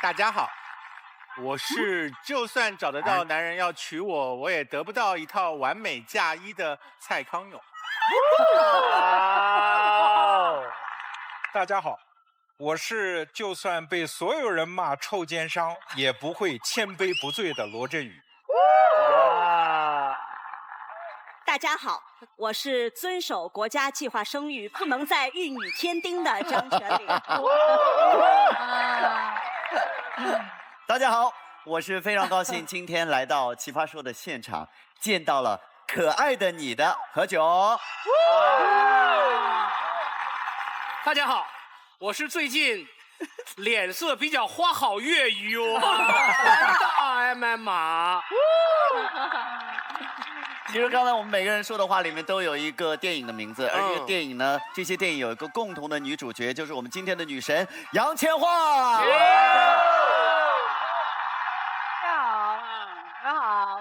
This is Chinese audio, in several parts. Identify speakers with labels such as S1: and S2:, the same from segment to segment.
S1: 大家好，我是就算找得到男人要娶我，我也得不到一套完美嫁衣的蔡康永。
S2: 大家好，我是就算被所有人骂臭奸商，也不会千杯不醉的罗振宇。
S3: 大家好，我是遵守国家计划生育，不能再玉女添丁的张泉灵。
S4: 大家好，我是非常高兴今天来到《奇葩说》的现场，见到了可爱的你的何炅。
S5: 大家好，我是最近脸色比较花好月余哦的 RM 马。
S4: 其实刚才我们每个人说的话里面都有一个电影的名字，而这个电影呢，这些电影有一个共同的女主角，就是我们今天的女神杨千嬅。
S6: 大家好，大家好。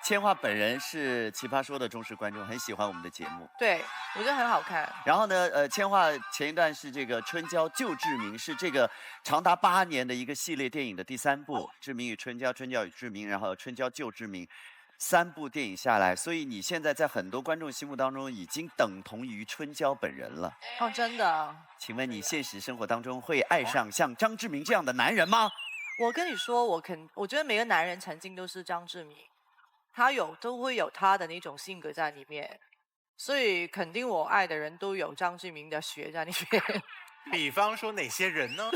S4: 千嬅本人是《奇葩说》的忠实观众，很喜欢我们的节目。
S6: 对，我觉得很好看。
S4: 然后呢，千嬅前一段是这个《春娇救志明》，是这个长达8年的一个系列电影的第3部，《志明与春娇》，《春娇与志明》，然后《春娇救志明》。3部电影下来，所以你现在在很多观众心目当中已经等同于春娇本人了。
S6: 哦，真的？
S4: 请问你现实生活当中会爱上像张志明这样的男人吗？
S6: 我跟你说，我觉得每个男人曾经都是张志明，都会有他的那种性格在里面，所以肯定我爱的人都有张志明的血在里面。
S1: 比方说哪些人呢？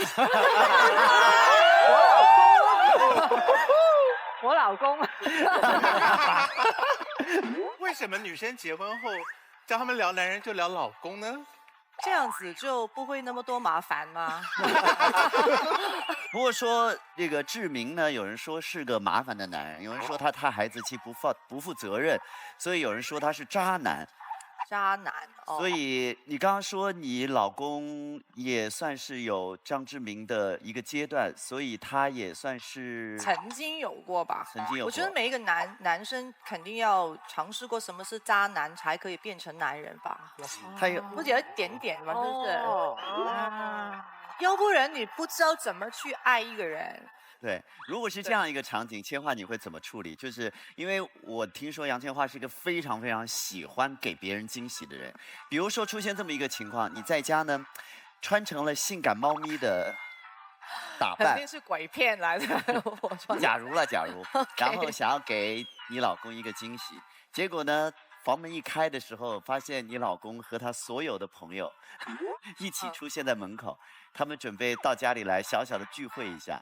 S6: 我老公。
S1: 为什么女生结婚后叫他们聊男人就聊老公呢？
S6: 这样子就不会那么多麻烦吗？
S4: 不过说这个志明呢，有人说是个麻烦的男人，有人说他孩子气不负责任，所以有人说他是渣男。
S6: 渣男。
S4: 所以你刚刚说你老公也算是有张志明的一个阶段，所以他也算是
S6: 曾经有过吧。
S4: 曾经有过。
S6: 我觉得每一个男生肯定要尝试过什么是渣男，才可以变成男人吧。
S4: 他有
S6: 不只有一点点嘛，对不对？要不然你不知道怎么去爱一个人。
S4: 对，如果是这样一个场景，千嬅你会怎么处理？就是因为我听说杨千嬅是一个非常非常喜欢给别人惊喜的人。比如说出现这么一个情况，你在家呢，穿成了性感猫咪的打扮，
S6: 肯定是鬼片来的。我穿。
S4: 假如，然后想要给你老公一个惊喜，结果呢，房门一开的时候，发现你老公和他所有的朋友一起出现在门口。他们准备到家里来小小的聚会一下，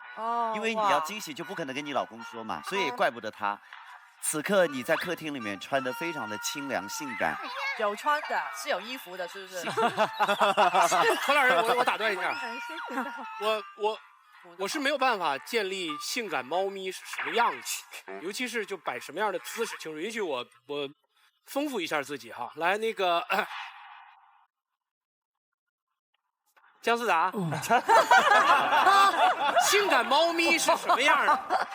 S4: 因为你要惊喜就不可能跟你老公说嘛，所以也怪不得他。此刻你在客厅里面穿得非常的清凉性感，
S6: 有穿的，是有衣服的，是不是？
S5: 何老师，我打断一下，我是没有办法建立性感猫咪是什么样子，尤其是就摆什么样的姿势，请允许我丰富一下自己哈。来，那个。姜思达，性感猫咪是什么样的？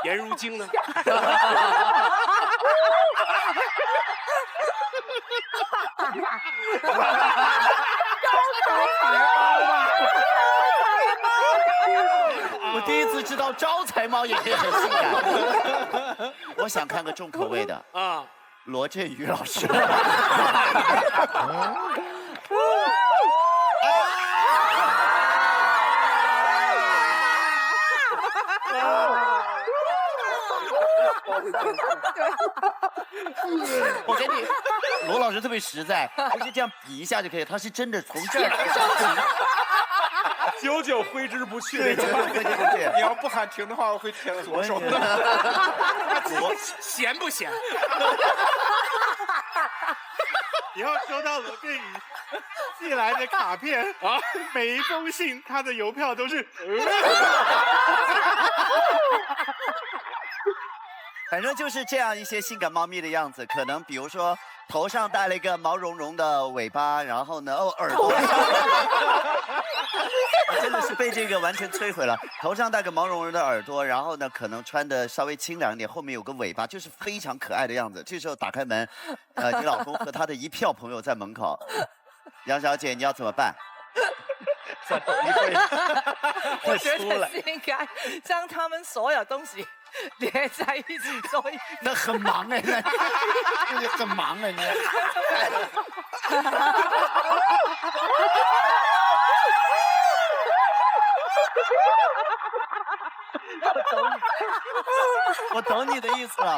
S5: 颜如晶呢？
S4: 我第一次知道招财猫也可以很性感。我想看个重口味的啊，罗振宇老师。我给你，罗老师特别实在，不是这样比一下就可以，他是真的从这儿。
S2: 久久挥之不去。
S4: 对，久久挥之不去。
S2: 你要不喊停的话，我会舔左手的。
S5: 闲不闲？
S1: 以后收到罗振宇寄来的卡片啊，每一封信他的邮票都是。
S4: 反正就是这样一些性感猫咪的样子，可能比如说头上戴了一个毛茸茸的尾巴，然后呢，耳朵真的是被这个完全摧毁了。头上戴个毛茸茸的耳朵，然后呢，可能穿的稍微清凉一点，后面有个尾巴，就是非常可爱的样子。这时候打开门，你老公和他的一票朋友在门口。杨小姐，你要怎么办？
S6: 我觉得是应该将他们所有东西连在一起做一。
S4: 那很忙哎，那很忙哎，你。我懂你的意思了，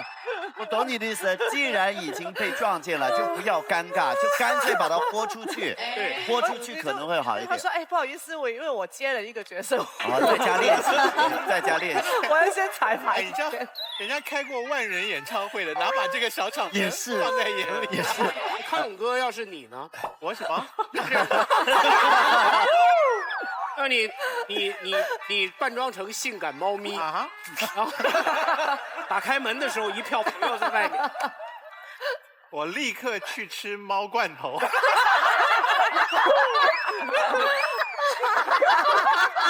S4: 我懂你的意思。既然已经被撞见了，就不要尴尬，就干脆把它豁出去。对，豁出去可能会好一点。
S6: 他说：“哎，不好意思，因为我接了一个角色。”
S4: 在家练习，在家练习。
S6: 我要先彩排。
S1: 你知道，人家开过万人演唱会的，哪把这个小场面
S4: 也是
S1: 放在眼里？
S4: 也是。
S5: 康永哥，要是你呢？
S1: 我什么？
S5: 让你扮装成性感猫咪
S1: 啊，
S5: 然后打开门的时候，一票朋友在外面，
S1: 我立刻去吃猫罐头。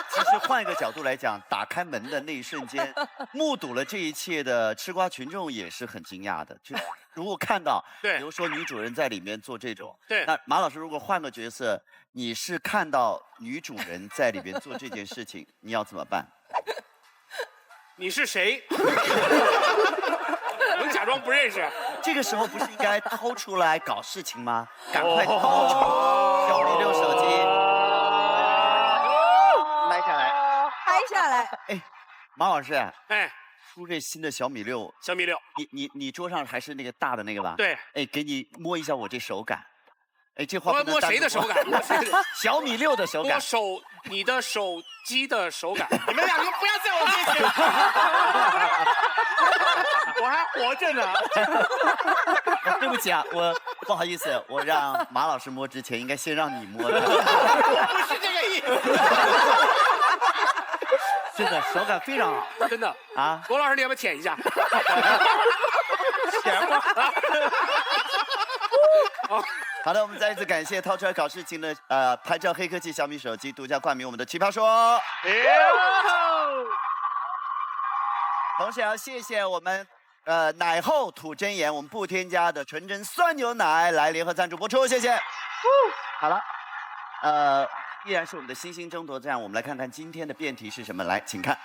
S4: 其实换一个角度来讲，打开门的那一瞬间，目睹了这一切的吃瓜群众也是很惊讶的。就如果看到，
S5: 对，
S4: 比如说女主人在里面做这种，
S5: 对，
S4: 那马老师如果换个角色，你是看到女主人在里边做这件事情，你要怎么办？
S5: 你是谁？我假装不认识。
S4: 这个时候不是应该掏出来搞事情吗？赶快掏出小米6手机。
S3: 拍下来。
S4: 哎，马老师，
S5: 哎，
S4: 出这新的小米6，
S5: 小米6，
S4: 你桌上还是那个大的那个吧？
S5: 对。
S4: 哎，给你摸一下我这手感。哎，这话不能
S5: 摸谁的手感？
S4: 小米6的手感。
S5: 你的手机的手感。
S1: 你们两个不要在我面前。我还活着呢。
S4: 对不起啊，我不好意思，我让马老师摸之前，应该先让你摸的。
S1: 我不是这个意思。
S4: 真的手感非常好，
S5: 真的
S4: 啊！
S5: 郭老师，你要不要舔一下？
S1: 舔吧。
S4: 好的，我们再一次感谢掏出来考试情的拍照黑科技小米手机独家冠名我们的奇葩说。同时要谢谢我们奶后吐真言，我们不添加的纯真酸牛奶来联合赞助播出，谢谢。好了，依然是我们的星星争夺战，我们来看看今天的辩题是什么，来，请看。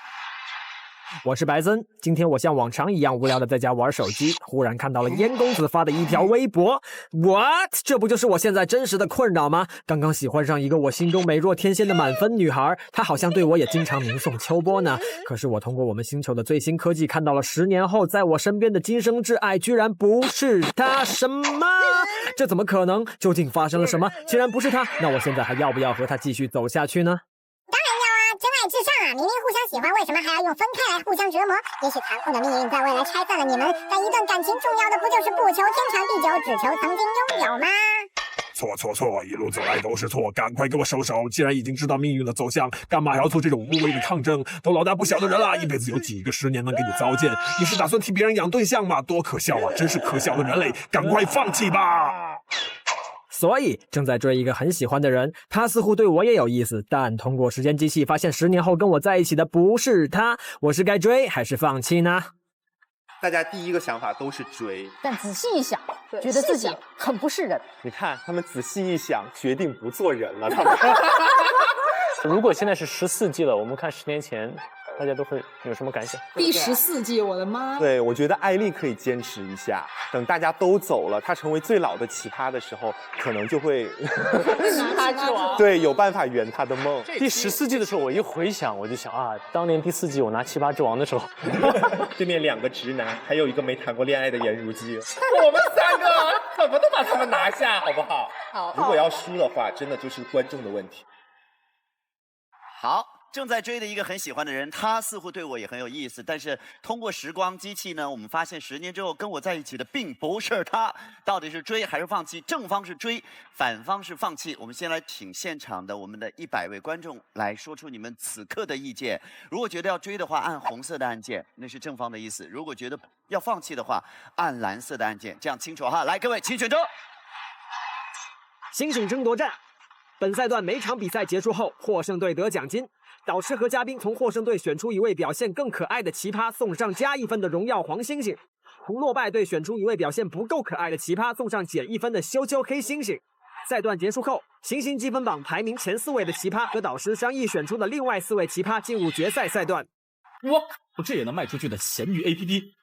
S7: 我是白森，今天我像往常一样无聊的在家玩手机，忽然看到了燕公子发的一条微博 ，What？ 这不就是我现在真实的困扰吗？刚刚喜欢上一个我心中美若天仙的满分女孩，她好像对我也经常明送秋波呢。可是我通过我们星球的最新科技看到了10年后在我身边的今生挚爱居然不是她，什么？这怎么可能？究竟发生了什么？既然不是她，那我现在还要不要和她继续走下去呢？
S8: 真爱至上啊！明明互相喜欢，为什么还要用分开来互相折磨？也许残酷的命运在未来拆散了你们，但一段感情重要的不就是不求天长地久，只求曾经拥有吗？
S9: 错，一路走来都是错，赶快给我收手！既然已经知道命运的走向，干嘛还要做这种无谓的抗争？都老大不小的人了，一辈子有几个10年能给你糟践？你是打算替别人养对象吗？多可笑啊！真是可笑的人类，赶快放弃吧！
S7: 所以正在追一个很喜欢的人，他似乎对我也有意思，但通过时间机器发现10年后跟我在一起的不是他，我是该追还是放弃呢？
S10: 大家第一个想法都是追，
S11: 但仔细一想，觉得自己很不是人。
S10: 你看他们仔细一想，决定不做人了。他们
S12: 如果现在是14季了，我们看10年前，大家都会有什么感想？
S11: 第14季，我的妈！
S10: 对，我觉得艾丽可以坚持一下，等大家都走了，她成为最老的奇葩的时候，可能就会
S11: 奇葩之王。
S10: 对，有办法圆她的梦。
S12: 第14季的时候，我一回想，我就想啊，当年第4季我拿奇葩之王的时候，
S10: 对面2个直男，还有一个没谈过恋爱的颜如姬，我们3个怎么都把他们拿下，好不好？
S11: 好。
S10: 如果要输的话，真的就是观众的问题。
S4: 好，正在追的一个很喜欢的人，他似乎对我也很有意思，但是通过时光机器呢，我们发现10年之后跟我在一起的并不是他，到底是追还是放弃？正方是追，反方是放弃。我们先来请现场的我们的100位观众来说出你们此刻的意见。如果觉得要追的话，按红色的按键，那是正方的意思；如果觉得要放弃的话，按蓝色的按键，这样清楚哈。来，各位，请选择。
S7: 星星争夺战。本赛段每场比赛结束后，获胜队得奖金。导师和嘉宾从获胜队选出一位表现更可爱的奇葩，送上+1分的荣耀黄猩猩；从落败队选出一位表现不够可爱的奇葩，送上减1分的羞羞黑猩猩。赛段结束后，行星积分榜排名前4位的奇葩和导师商议选出的另外4位奇葩进入决赛赛段。
S13: 哇，这也能卖出去的咸鱼 APP，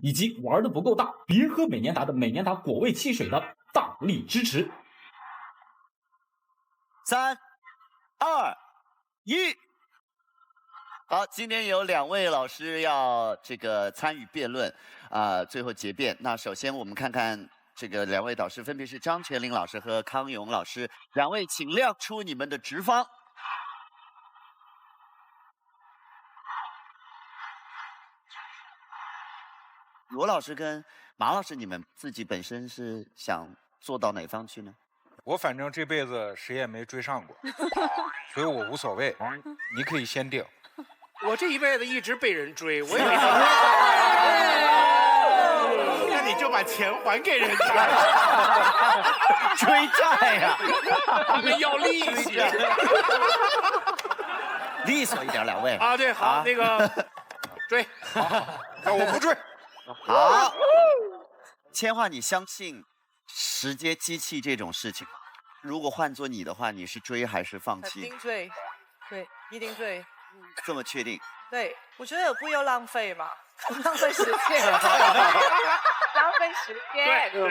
S13: 以及玩的不够大，别喝美年达的美年达果味汽水的大力支持。
S4: 3、2、1。好，今天有2位老师要参与辩论最后结辩。那首先我们看看2位导师，分别是张泉灵老师和康永老师，2位请亮出你们的直方。罗老师跟马老师，你们自己本身是想做到哪方去呢？
S2: 我反正这辈子谁也没追上过，所以我无所谓。你可以先定。
S5: 我这一辈子一直被人追，我也没
S1: 那你就把钱还给人家，
S4: 追债呀！
S5: 他们要利息。
S4: 利索一点，2位
S5: 啊，对，好，那个追，
S2: 那我不追。
S4: 好，千桦，你相信时间机器这种事情吗？如果换做你的话，你是追还是放弃？
S6: 肯定追，对，一定追。
S4: 这么确定？
S6: 对，我觉得不要浪费嘛，浪费时间，浪费时间。
S5: 对，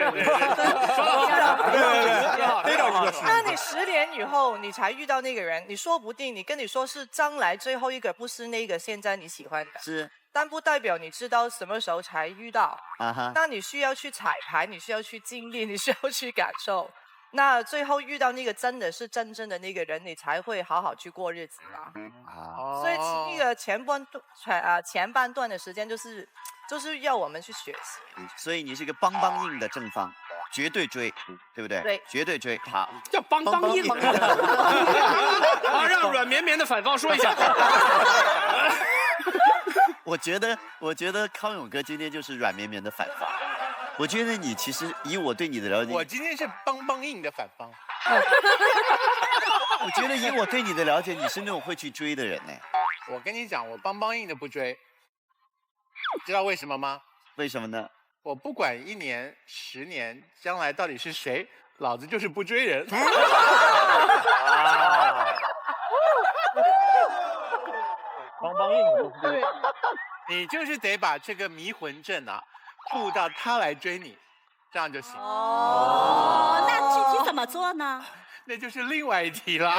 S6: 那你10年以后你才遇到那个人，你说不定你跟你说是将来最后一个，不是那个现在你喜欢的。
S4: 是。
S6: 但不代表你知道什么时候才遇到。
S4: 哈。
S6: 那你需要去彩排，你需要去经历，你需要去感受。那最后遇到那个真的是真正的那个人，你才会好好去过日子嘛。所以那个前半段的时间就是要我们去学习。
S4: 所以你是个邦邦硬的正方，绝对追，对不对？
S6: 对，
S4: 绝对追。好，
S5: 叫邦邦硬。好，让软绵绵的反方说一下。
S4: 我觉得康永哥今天就是软绵绵的反方。我觉得你其实以我对你的了解，
S1: 我今天是邦邦硬的反方。
S4: 我觉得以我对你的了解，你是那种会去追的人呢。
S1: 我跟你讲，我邦邦硬的不追，知道为什么吗？
S4: 为什么呢？
S1: 我不管1年、10年，将来到底是谁，老子就是不追人。
S12: 邦邦硬，
S1: 对，你就是得把这个迷魂阵护到他来追你，这样就行。
S3: 哦，那具体怎么做呢？
S1: 那就是另外一题了。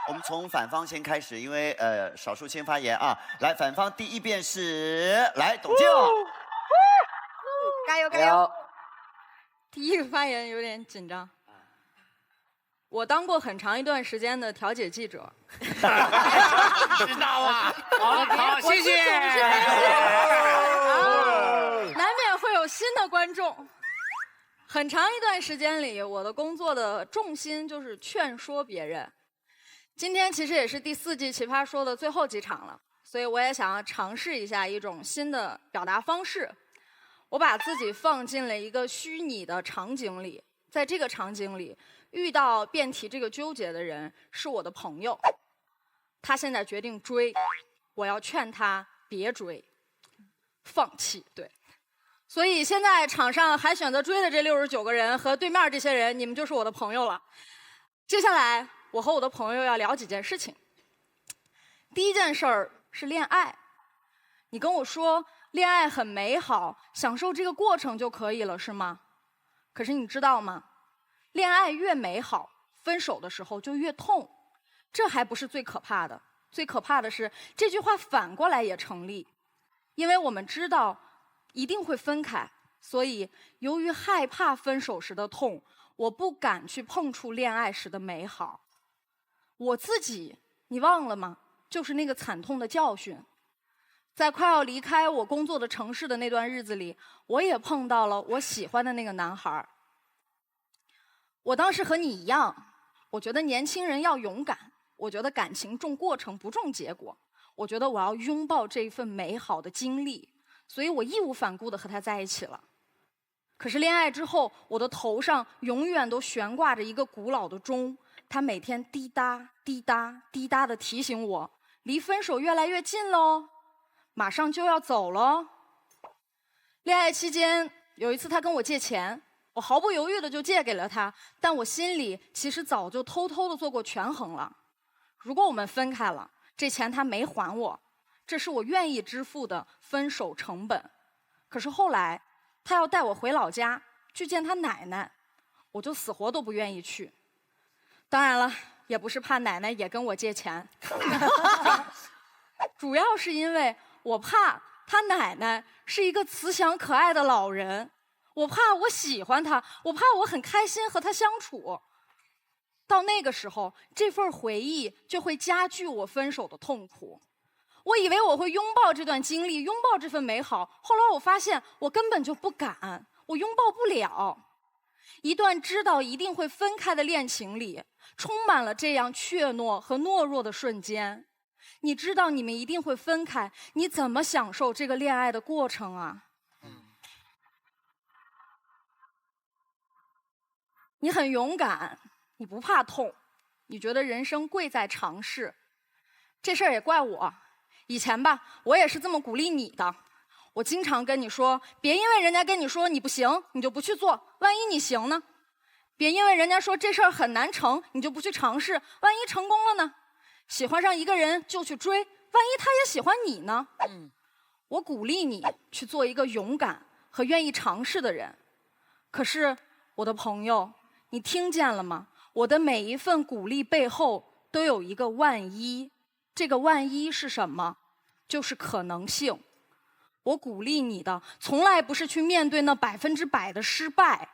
S4: 我们从反方先开始，因为少数先发言啊。来，反方第一辩是来董静，
S14: 加油加油！第一个发言有点紧张。我当过很长一段时间的调解记者。
S5: 知道啊。好，谢谢。
S14: 难免会有新的观众。很长一段时间里，我的工作的重心就是劝说别人。今天其实也是第4季《奇葩说》的最后几场了，所以我也想要尝试一下一种新的表达方式。我把自己放进了一个虚拟的场景里，在这个场景里，遇到辩题这个纠结的人是我的朋友，他现在决定追，我要劝他别追，放弃。对，所以现在场上还选择追的这69个人和对面这些人，你们就是我的朋友了。接下来我和我的朋友要聊几件事情。第一件事儿是恋爱，你跟我说恋爱很美好，享受这个过程就可以了，是吗？可是你知道吗？恋爱越美好，分手的时候就越痛。这还不是最可怕的，最可怕的是这句话反过来也成立。因为我们知道一定会分开，所以由于害怕分手时的痛，我不敢去碰触恋爱时的美好。我自己，你忘了吗？就是那个惨痛的教训。在快要离开我工作的城市的那段日子里，我也碰到了我喜欢的那个男孩。我当时和你一样，我觉得年轻人要勇敢，我觉得感情重过程不重结果，我觉得我要拥抱这份美好的经历，所以我义无反顾地和他在一起了。可是恋爱之后，我的头上永远都悬挂着一个古老的钟，他每天滴答滴答滴答地提醒我，离分手越来越近喽，马上就要走喽。恋爱期间，有一次他跟我借钱，我毫不犹豫的就借给了他，但我心里其实早就偷偷的做过权衡了。如果我们分开了，这钱他没还我，这是我愿意支付的分手成本。可是后来，他要带我回老家去见他奶奶，我就死活都不愿意去。当然了，也不是怕奶奶也跟我借钱，主要是因为我怕他奶奶是一个慈祥可爱的老人，我怕我喜欢他，我怕我很开心和他相处。到那个时候，这份回忆就会加剧我分手的痛苦。我以为我会拥抱这段经历，拥抱这份美好，后来我发现我根本就不敢，我拥抱不了。一段知道一定会分开的恋情里，充满了这样怯懦和懦弱的瞬间。你知道你们一定会分开，你怎么享受这个恋爱的过程啊？你很勇敢，你不怕痛，你觉得人生贵在尝试。这事儿也怪我，以前吧，我也是这么鼓励你的。我经常跟你说，别因为人家跟你说你不行，你就不去做，万一你行呢？别因为人家说这事儿很难成，你就不去尝试，万一成功了呢？喜欢上一个人就去追，万一他也喜欢你呢？我鼓励你去做一个勇敢和愿意尝试的人。可是，我的朋友，你听见了吗？我的每一份鼓励背后都有一个万一，这个万一是什么？就是可能性。我鼓励你的从来不是去面对那100%的失败，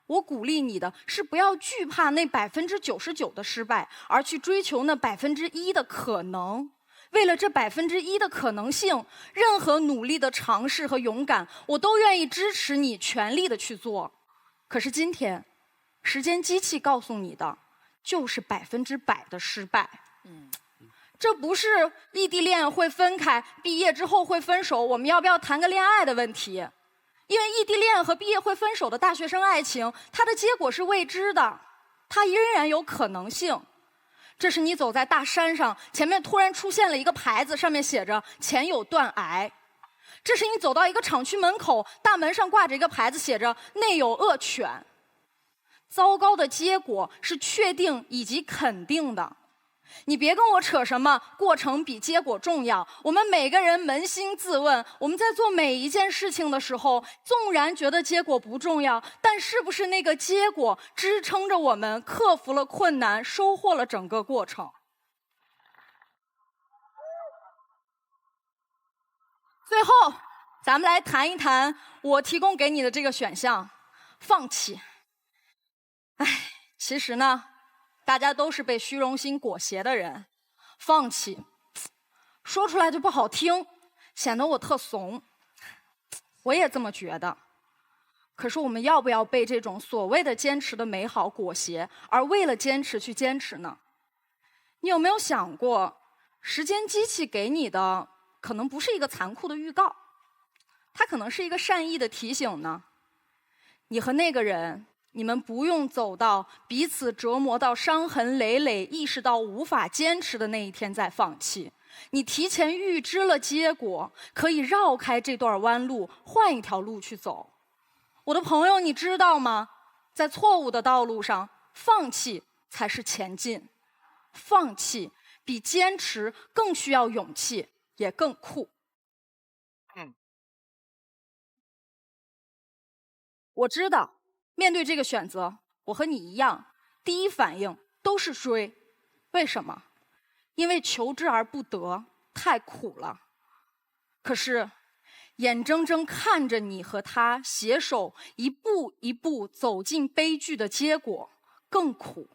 S14: 我鼓励你的是不要惧怕那99%的失败，而去追求那1%的可能。为了这1%的可能性，任何努力的尝试和勇敢，我都愿意支持你，全力的去做。可是今天，时间机器告诉你的就是100%的失败。这不是异地恋会分开，毕业之后会分手，我们要不要谈个恋爱的问题。因为异地恋和毕业会分手的大学生爱情，它的结果是未知的，它仍然有可能性。这是你走在大山上，前面突然出现了一个牌子，上面写着前有断崖。这是你走到一个厂区门口，大门上挂着一个牌子，写着内有恶犬。糟糕的结果是确定以及肯定的。你别跟我扯什么过程比结果重要，我们每个人扪心自问，我们在做每一件事情的时候，纵然觉得结果不重要，但是不是那个结果支撑着我们克服了困难，收获了整个过程？最后，咱们来谈一谈我提供给你的这个选项：放弃。其实呢，大家都是被虚荣心裹挟的人，放弃说出来就不好听，显得我特怂。我也这么觉得。可是我们要不要被这种所谓的坚持的美好裹挟，而为了坚持去坚持呢？你有没有想过，时间机器给你的可能不是一个残酷的预告，它可能是一个善意的提醒呢？你和那个人，你们不用走到彼此折磨到伤痕累累，意识到无法坚持的那一天再放弃。你提前预知了结果，可以绕开这段弯路，换一条路去走。我的朋友，你知道吗？在错误的道路上，放弃才是前进。放弃比坚持更需要勇气，也更酷。我知道。面对这个选择，我和你一样，第一反应都是追。为什么？因为求之而不得，太苦了。可是，眼睁睁看着你和他携手一步一步走进悲剧的结果，更苦。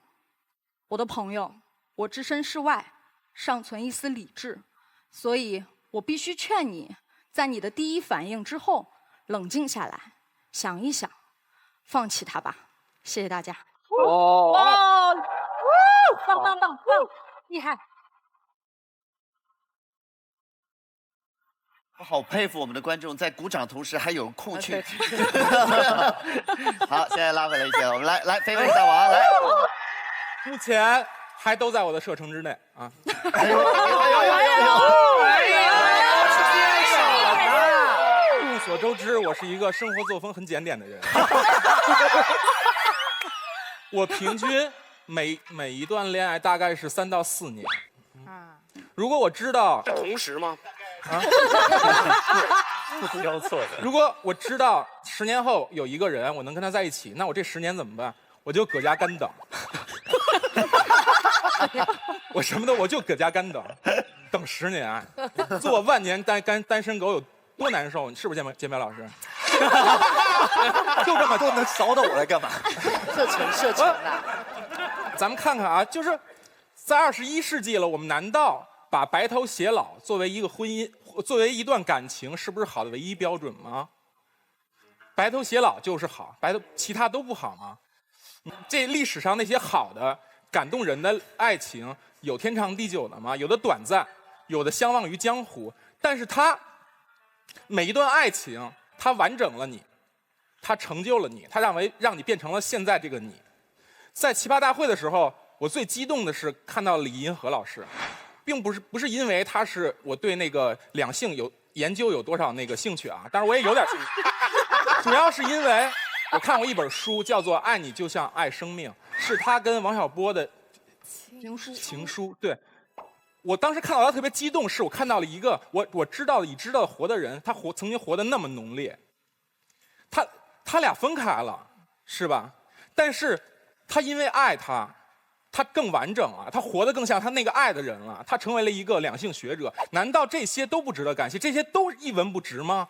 S14: 我的朋友，我置身事外，尚存一丝理智，所以我必须劝你，在你的第一反应之后，冷静下来，想一想。放弃他吧，谢谢大家。
S11: 棒，厉害！
S4: 我好佩服我们的观众，在鼓掌同时还有空去。好，现在拉回来一些，我们来飞飞大王来。
S15: 目前还都在我的射程之内啊。众所周知，我是一个生活作风很检点的人。我平均每一段恋爱大概是3到4年。如果我知道
S5: 是同时吗？
S12: 交错的。
S15: 如果我知道10年后有一个人我能跟他在一起，那我这10年怎么办？我就搁家干等。我什么都我就搁家干等，等10年，做万年单身狗有多难受？你是不是建苗老师？就这么
S16: 都能扫到我来干嘛？
S6: 射程啊！
S15: 咱们看看啊，就是在21世纪了，我们难道把白头偕老作为一个婚姻，作为一段感情，是不是好的唯一标准吗？白头偕老就是好，其他都不好吗？这历史上那些好的、感动人的爱情，有天长地久的吗？有的短暂，有的相忘于江湖。但是每一段爱情，它完整了你，它成就了你，它让你变成了现在这个你。在奇葩大会的时候，我最激动的是看到李银河老师，并不是因为他是我对那个两性研究有多少那个兴趣啊，当然我也有点兴趣，主要是因为我看过一本书，叫做《爱你就像爱生命》，是他跟王小波的情书。对，我当时看到他特别激动，是我看到了一个我知道已知道活的人，他曾经活得那么浓烈。他俩分开了，是吧？但是他因为爱他更完整了，他活得更像他那个爱的人了，他成为了一个两性学者。难道这些都不值得感谢？这些都一文不值吗？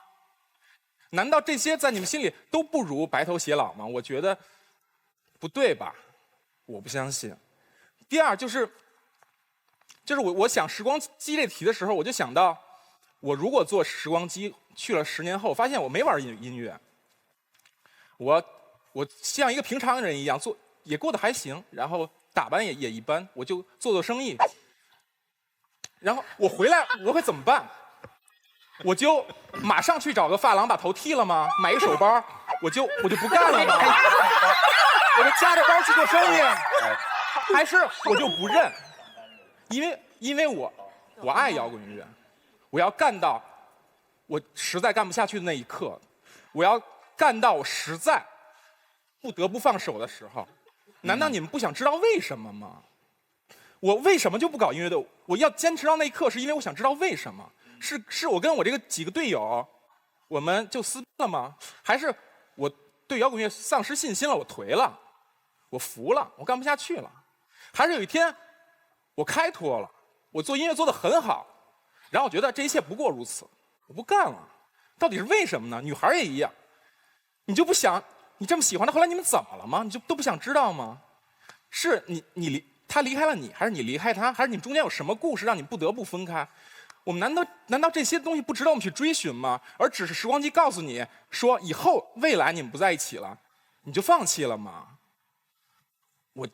S15: 难道这些在你们心里都不如白头偕老吗？我觉得不对吧？我不相信。第二就是我想时光机这题的时候，我就想到，我如果坐时光机去了10年后，发现我没玩音乐，我像一个平常人一样也过得还行，然后打扮也一般，我就做生意。然后我回来我会怎么办？我就马上去找个发廊把头剃了吗？买一手包，我就不干了吗？我就夹着包去做生意，还是我就不认？因为我爱摇滚乐，我要干到我实在干不下去的那一刻，我要干到我实在不得不放手的时候。难道你们不想知道为什么吗？我为什么就不搞音乐的？我要坚持到那一刻，是因为我想知道为什么。是我跟我这个几个队友，我们就撕了吗？还是我对摇滚乐丧失信心了？我颓了，我服了，我干不下去了？还是有一天我开脱了，我做音乐做得很好，然后我觉得这一切不过如此，我不干了。到底是为什么呢？女孩也一样，你就不想？你这么喜欢他，后来你们怎么了吗？你就都不想知道吗？是他离开了你，还是你离开他，还是你们中间有什么故事让你不得不分开？我们难道这些东西不值得我们去追寻吗？而只是时光机告诉你说以后未来你们不在一起了，你就放弃了吗？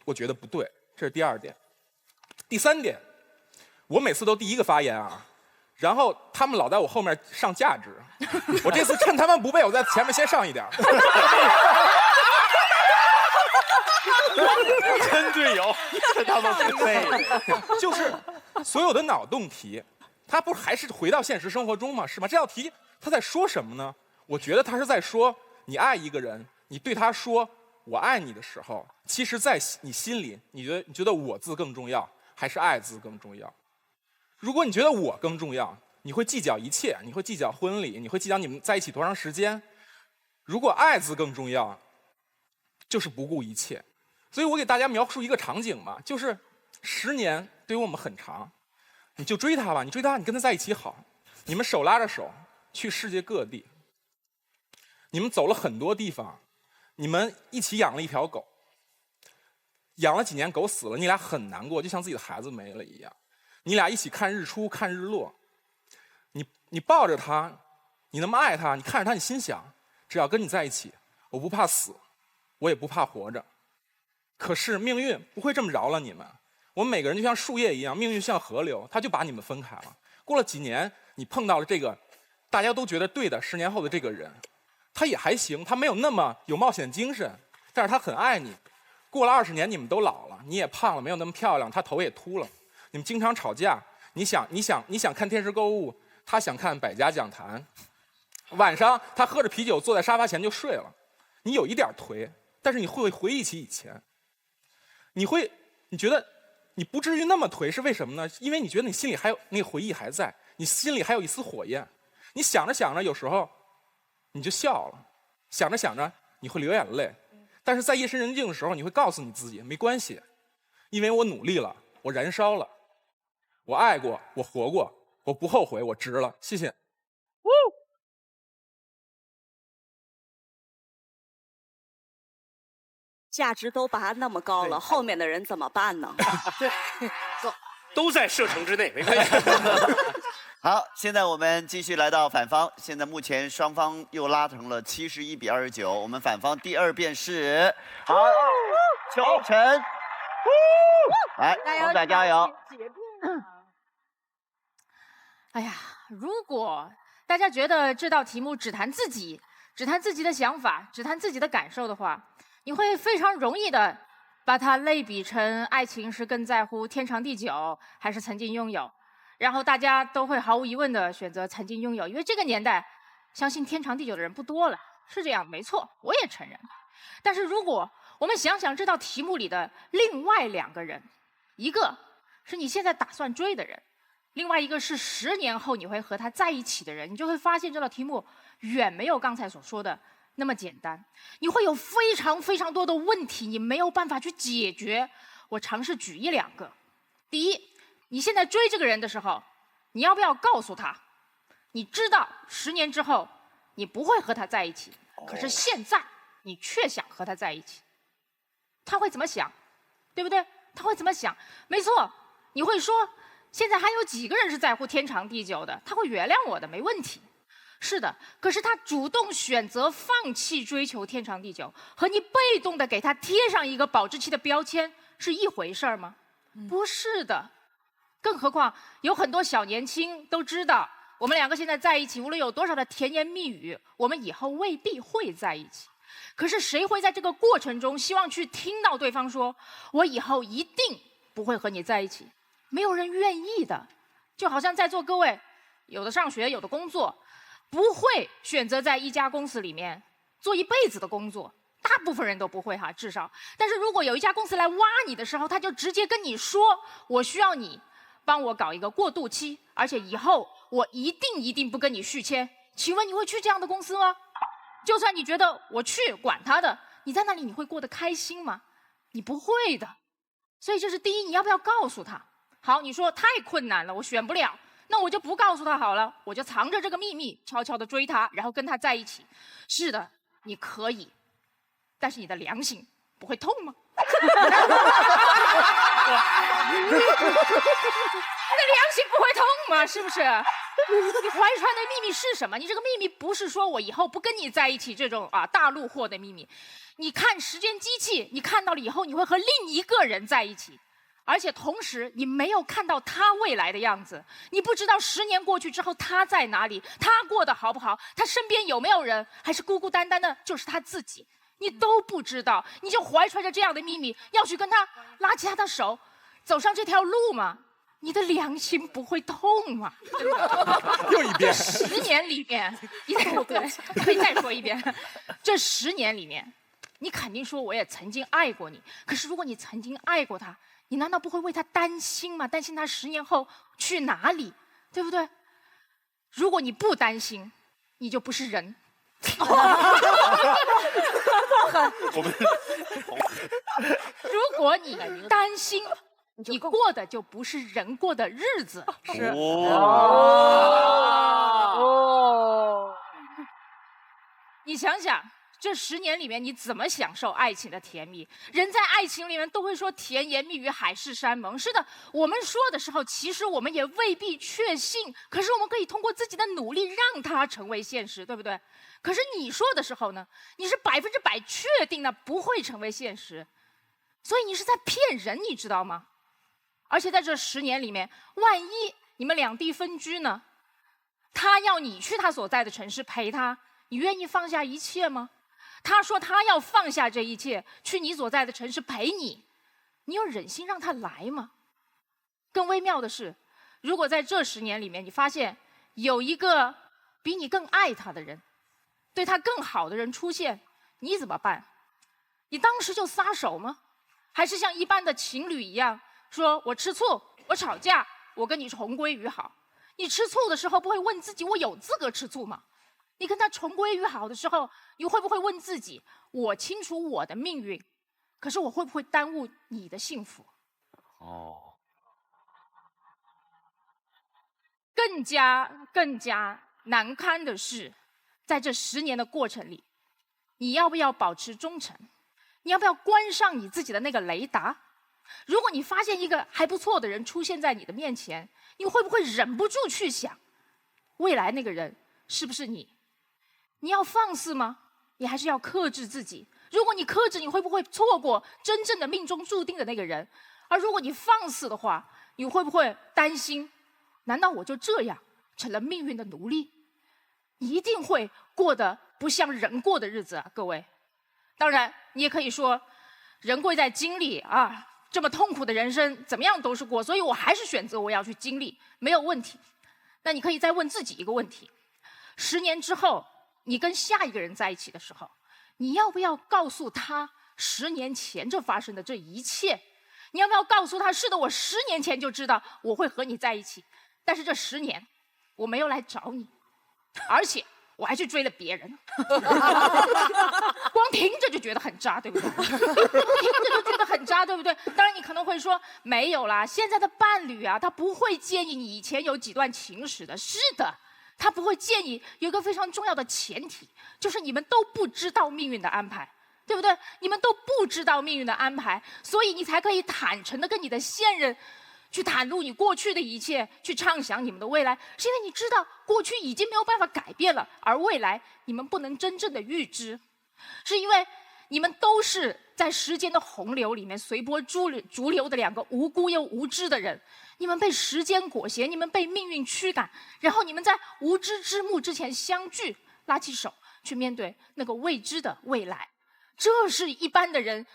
S15: 我觉得不对，这是第2点。第3点，我每次都第一个发言啊，然后他们老在我后面上价值，我这次趁他们不备，我在前面先上一点。
S12: 真队友，趁他们不备，
S15: 就是所有的脑洞题，它不还是回到现实生活中吗？是吗？这道题他在说什么呢？我觉得他是在说，你爱一个人，你对他说我爱你的时候，其实在你心里，你觉得我字更重要，还是爱字更重要？如果你觉得我更重要，你会计较一切，你会计较婚礼，你会计较你们在一起多长时间。如果爱字更重要，就是不顾一切。所以我给大家描述一个场景吧，就是10年对于我们很长，你就追他吧，你追他，你跟他在一起好，你们手拉着手去世界各地，你们走了很多地方，你们一起养了一条狗，养了几年狗死了，你俩很难过，就像自己的孩子没了一样。你俩一起看日出看日落，你抱着他，你那么爱他，你看着他，你心想，只要跟你在一起，我不怕死，我也不怕活着。可是命运不会这么饶了你们，我们每个人就像树叶一样，命运像河流，他就把你们分开了。过了几年，你碰到了这个大家都觉得对的10年后的这个人，他也还行，他没有那么有冒险精神，但是他很爱你。过了20年，你们都老了，你也胖了，没有那么漂亮，他头也秃了。你们经常吵架，你想看电视购物，他想看百家讲坛。晚上他喝着啤酒坐在沙发前就睡了。你有一点颓，但是你会回忆起以前。你觉得你不至于那么颓，是为什么呢？因为你觉得你心里还有那个回忆还在，你心里还有一丝火焰。你想着想着，有时候你就笑了，想着想着你会流眼泪。但是在夜深人静的时候，你会告诉你自己没关系，因为我努力了，我燃烧了，我爱过，我活过，我不后悔，我值了。谢谢。
S3: 价值都拔那么高了，后面的人怎么办呢？
S5: 对，都在射程之内，没关系。
S4: 好，现在我们继续来到反方。现在目前双方又拉成了71比29。我们反方第2辩是好，秋晨，来，红仔加油！
S11: 哎呀，如果大家觉得这道题目只谈自己，只谈自己的想法，只谈自己的感受的话，你会非常容易的把它类比成爱情是更在乎天长地久还是曾经拥有，然后大家都会毫无疑问的选择曾经拥有，因为这个年代相信天长地久的人不多了，是这样，没错，我也承认。但是如果我们想想这道题目里的另外2个人，一个是你现在打算追的人，另外一个是10年后你会和他在一起的人，你就会发现这道题目远没有刚才所说的那么简单，你会有非常非常多的问题，你没有办法去解决。我尝试举1、2个。第一，你现在追这个人的时候，你要不要告诉他，你知道10年之后你不会和他在一起，可是现在你却想和他在一起，他会怎么想？对不对？他会怎么想？没错，你会说，现在还有几个人是在乎天长地久的？他会原谅我的，没问题。是的，可是他主动选择放弃追求天长地久，和你被动的给他贴上一个保质期的标签是一回事儿吗？不是的。更何况有很多小年轻都知道，我们2个现在在一起，无论有多少的甜言蜜语，我们以后未必会在一起。可是谁会在这个过程中希望去听到对方说，我以后一定不会和你在一起？没有人愿意的。就好像在座各位，有的上学，有的工作，不会选择在一家公司里面做一辈子的工作，大部分人都不会哈，至少。但是如果有一家公司来挖你的时候，他就直接跟你说，我需要你帮我搞一个过渡期，而且以后我一定不跟你续签。请问你会去这样的公司吗？就算你觉得我去，管他的，你在那里你会过得开心吗？你不会的。所以这是第一，你要不要告诉他？好，你说太困难了，我选不了。那我就不告诉他好了，我就藏着这个秘密，悄悄地追他，然后跟他在一起。是的，你可以，但是你的良心不会痛吗？你的良心不会痛吗？是不是？你怀揣的秘密是什么？你这个秘密不是说我以后不跟你在一起这种大陆货的秘密。你看时间机器，你看到了以后，你会和另一个人在一起。而且同时，你没有看到他未来的样子，你不知道10年过去之后他在哪里，他过得好不好，他身边有没有人，还是孤孤单单的就是他自己，你都不知道，你就怀揣着这样的秘密要去跟他拉起他的手，走上这条路吗？你的良心不会痛吗？
S15: 又一遍。
S11: 这10年里面，对，可以再说一遍，这10年里面，你肯定说我也曾经爱过你，可是如果你曾经爱过他，你难道不会为他担心吗？担心他10年后去哪里，对不对？如果你不担心，你就不是人。如果你担心，你过的就不是人过的日子。是哦。你想想。这10年里面，你怎么享受爱情的甜蜜？人在爱情里面都会说甜言蜜语、海誓山盟。是的，我们说的时候，其实我们也未必确信，可是我们可以通过自己的努力让它成为现实，对不对？可是你说的时候呢，你是100%确定的不会成为现实，所以你是在骗人，你知道吗？而且在这10年里面，万一你们2地分居呢？他要你去他所在的城市陪他，你愿意放下一切吗？他说他要放下这一切，去你所在的城市陪你，你有忍心让他来吗？更微妙的是，如果在这10年里面，你发现有一个比你更爱他的人，对他更好的人出现，你怎么办？你当时就撒手吗？还是像一般的情侣一样，说我吃醋，我吵架，我跟你重归于好？你吃醋的时候不会问自己，我有资格吃醋吗？你跟他重归于好的时候，你会不会问自己，我清楚我的命运，可是我会不会耽误你的幸福？
S4: 哦，
S11: 更加难堪的是，在这10年的过程里，你要不要保持忠诚？你要不要关上你自己的那个雷达？如果你发现一个还不错的人出现在你的面前，你会不会忍不住去想，未来那个人是不是你？你要放肆吗？你还是要克制自己？如果你克制，你会不会错过真正的命中注定的那个人？而如果你放肆的话，你会不会担心，难道我就这样成了命运的奴隶？你一定会过得不像人过的日子啊，各位。当然，你也可以说，人贵在经历啊，这么痛苦的人生怎么样都是过，所以我还是选择我要去经历，没有问题。那你可以再问自己一个问题：10年之后，你跟下一个人在一起的时候，你要不要告诉他10年前这发生的这一切？你要不要告诉他，是的，我10年前就知道我会和你在一起，但是这10年我没有来找你，而且我还去追了别人。光听着就觉得很渣，对不对？听着就觉得很渣，对不对？当然你可能会说，没有啦，现在的伴侣啊，他不会介意你以前有几段情史的。是的，他不会介意。有一个非常重要的前提，就是你们都不知道命运的安排，对不对？你们都不知道命运的安排，所以你才可以坦诚地跟你的现任去袒露你过去的一切，去畅想你们的未来，是因为你知道过去已经没有办法改变了，而未来你们不能真正的预知，是因为你们都是在时间的洪流里面随波逐流的2个无辜又无知的人，你们被时间裹挟，你们被命运驱赶，然后你们在无知之幕之前相聚，拉起手去面对那个未知的未来。这是一般的人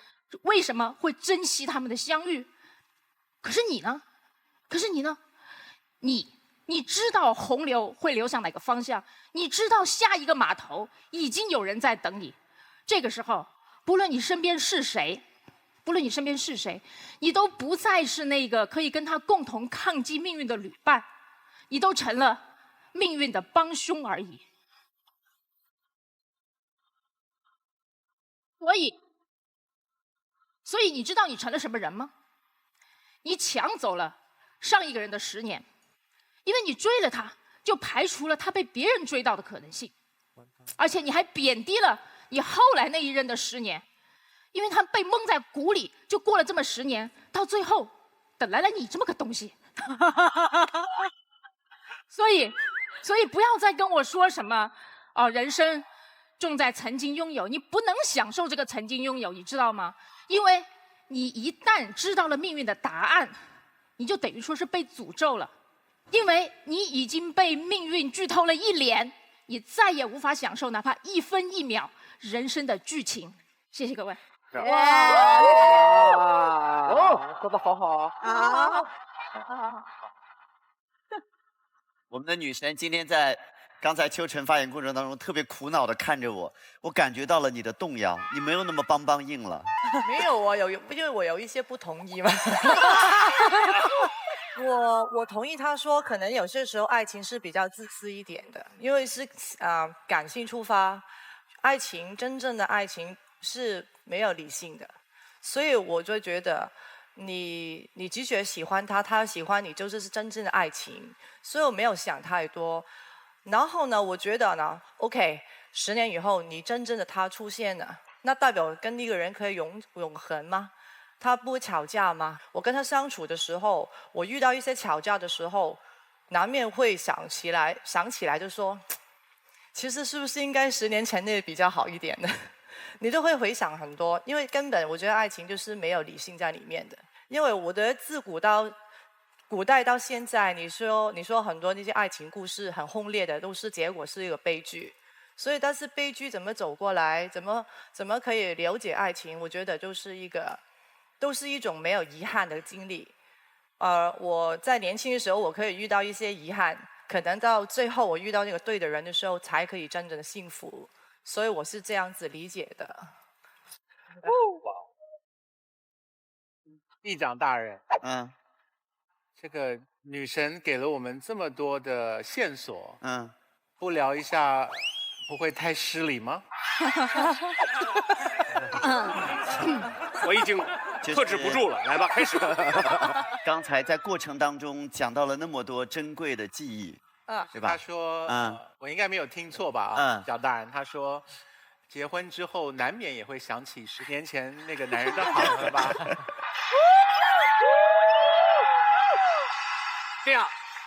S11: 为什么会珍惜他们的相遇。可是你呢？你知道洪流会流向哪个方向？你知道下一个码头已经有人在等你。这个时候，不论你身边是谁，你都不再是那个可以跟他共同抗击命运的旅伴，你都成了命运的帮凶而已。所以你知道你成了什么人吗？你抢走了上一个人的10年，因为你追了他，就排除了他被别人追到的可能性，而且你还贬低了你后来那一任的10年，因为他被蒙在鼓里，就过了这么10年，到最后等来了你这么个东西。所以不要再跟我说什么人生重在曾经拥有，你不能享受这个曾经拥有，你知道吗？因为你一旦知道了命运的答案，你就等于说是被诅咒了，因为你已经被命运剧透了1年，你再也无法享受哪怕1分1秒人生的剧情。谢谢各位。
S12: 哇，说得好好啊！
S4: 我们的女神今天在刚才秋晨发言过程当中特别苦恼地看着我，我感觉到了你的动摇，你没有那么邦硬了。
S6: 没有啊，因为我有一些不同意嘛。我同意他说，可能有些时候爱情是比较自私一点的，因为是感性出发，真正的爱情是没有理性的，所以我就觉得你的确喜欢他，他喜欢你，就是真正的爱情，所以我没有想太多。然后呢，我觉得呢 ，OK， 10年以后你真正的他出现了，那代表跟那个人可以永恒吗？他不会吵架吗？我跟他相处的时候，我遇到一些吵架的时候，难免会想起来就说，其实是不是应该10年前那个比较好一点呢？你都会回想很多，因为根本我觉得爱情就是没有理性在里面的。因为我的自古代到现在，你说很多那些爱情故事很轰烈的，都是结果是一个悲剧。所以，但是悲剧怎么走过来，怎么可以了解爱情？我觉得都是一种没有遗憾的经历。我在年轻的时候，我可以遇到一些遗憾，可能到最后我遇到那个对的人的时候，才可以真正的幸福。所以我是这样子理解的。
S1: 议长大人，这个女神给了我们这么多的线索，不聊一下不会太失礼吗？
S5: 我已经克制不住了，来吧，开始。
S4: 刚才在过程当中讲到了那么多珍贵的记忆，对吧？
S1: 他说，我应该没有听错吧？蒋大人，他说，结婚之后难免也会想起10年前那个男人的好，对吧？
S5: 这样，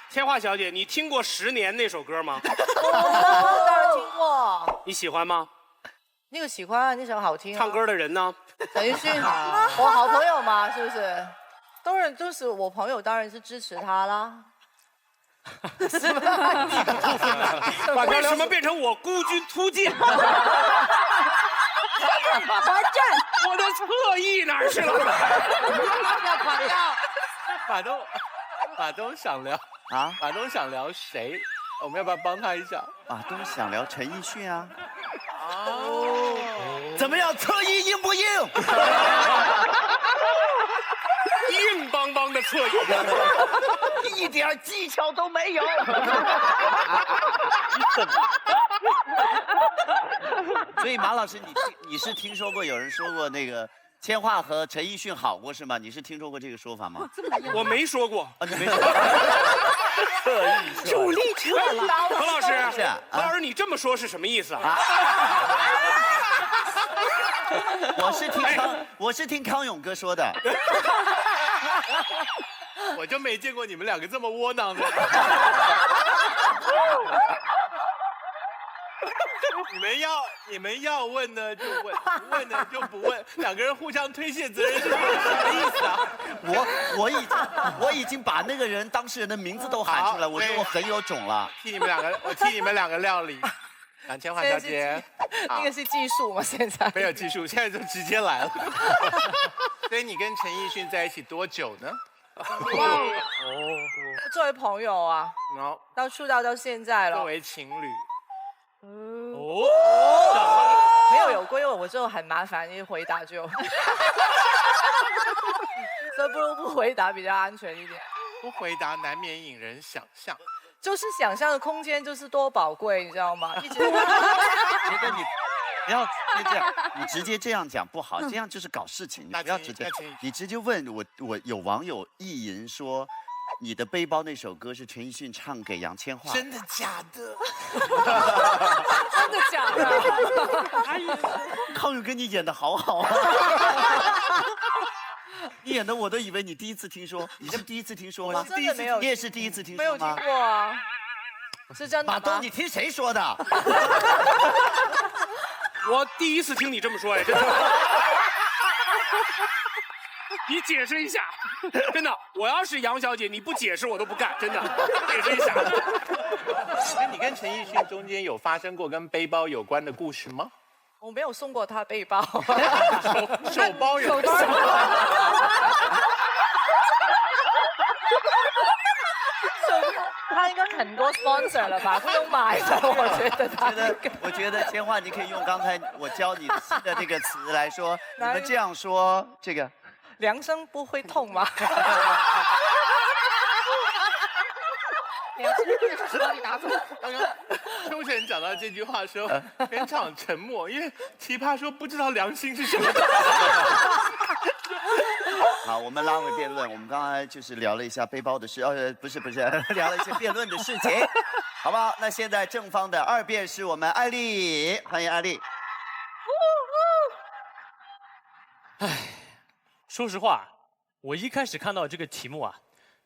S5: 千华小姐，你听过《10年》那首歌吗？
S6: 当然听过。
S5: 你喜欢吗？
S6: 那个喜欢，那首好听。
S5: 唱歌的人呢？
S6: 陈奕迅，我好朋友嘛，是不是？当然，就是我朋友，当然是支持他啦。是吗？
S5: 为什么变成我孤军突进？完
S3: 蛋！
S5: 我的侧翼哪儿去了？
S1: 马东想聊马东想聊谁？我们要不要帮他一下？
S4: 马东想聊陈奕迅啊。怎么样，侧翼硬不硬？
S5: 硬邦邦的侧翼，
S4: 一点技巧都没有。所以马老师，你是听说过有人说过那个千华和陈奕迅好过是吗？你是听说过这个说法吗？
S5: 我没说过。
S4: 你没说过。
S3: 主力撤了。
S5: 何老师，何老师，你这么说是什么意思啊？
S4: 我是听康永哥说的。
S1: 我就没见过你们2个这么窝囊的。你们要问呢就问，不问呢就不问，2个人互相推卸责任是什么意思啊？
S4: 我已经把那个人当事人的名字都喊出来，我说我很有种了。
S1: 我替你们2个料理。杨千华小姐，
S6: 那个是技术吗？现在
S1: 没有技术，现在就直接来了。所以你跟陈奕迅在一起多久呢？
S6: 作为朋友啊，到出道到现在了。
S1: 作为情侣。
S6: 没有过，因为我就很麻烦，一回答就，所以不如不回答比较安全一点。
S1: 不回答难免引人想象。
S6: 就是想象的空间就是多宝贵，你知道吗？一直觉得
S4: 你不要这样，你直接这样讲不好，这样就是搞事情。你不要直接，你直接问我有网友意淫说，你的背包那首歌是陈奕迅唱给杨千嬅。
S1: 真的假的？
S6: 真的假的？
S4: 康永哥，你演的好好啊！你演的我都以为你第一次听说，你这第一次听说吗？
S6: 真的没有，
S4: 你也是第一次听说吗？
S6: 没有听过啊，是真的吗？
S4: 马东，你听谁说的？
S5: 我第一次听你这么说，哎，真的。你解释一下，真的，我要是杨小姐，你不解释我都不干，真的，解释一下。
S1: 那你跟陈奕迅中间有发生过跟背包有关的故事吗？
S6: 我没有送过他背包，
S1: 手包有。
S6: 他应该很多 sponsor 了吧？不用买的，
S4: 我觉得千嬅，你可以用刚才我教你的新的这个词来说，你们这样说，这个
S6: 量身不会痛吗？
S1: 刚刚秋晨讲到这句话的时候，全场沉默，因为奇葩说不知道良心是什么。
S4: 好，我们拉回辩论。我们刚才就是聊了一下背包的事，不是，聊了一些辩论的事情，好不好？那现在正方的2辩是我们艾丽，欢迎艾丽。
S12: 说实话，我一开始看到这个题目啊，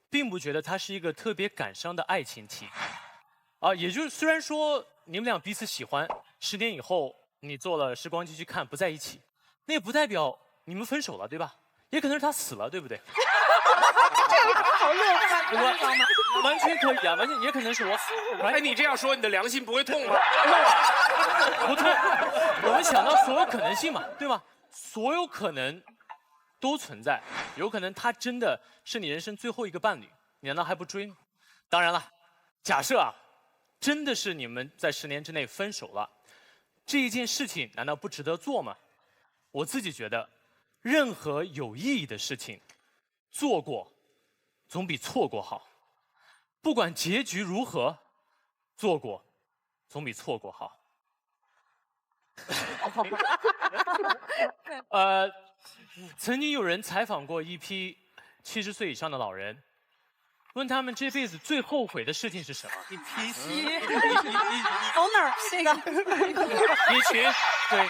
S12: 并不觉得它是一个特别感伤的爱情题。也就是虽然说你们俩彼此喜欢，10年以后你坐了时光机去看不在一起，那也不代表你们分手了，对吧？也可能是他死了，对不对？
S14: 好乐观，
S12: 完全可以啊，完全也可能是我。
S5: 哎，你这样说，你的良心不会痛吗？
S12: 不痛，我们想到所有可能性嘛，对吧？所有可能都存在，有可能他真的是你人生最后一个伴侣，你难道还不追吗？当然了，假设啊，真的是你们在10年之内分手了，这一件事情难道不值得做吗？我自己觉得，任何有意义的事情，做过总比错过好。不管结局如何，做过总比错过好。曾经有人采访过一批70岁以上的老人，问他们这辈子最后悔的事情是什么？
S6: 你脾气，
S14: 从哪儿这个？
S12: 一群，对，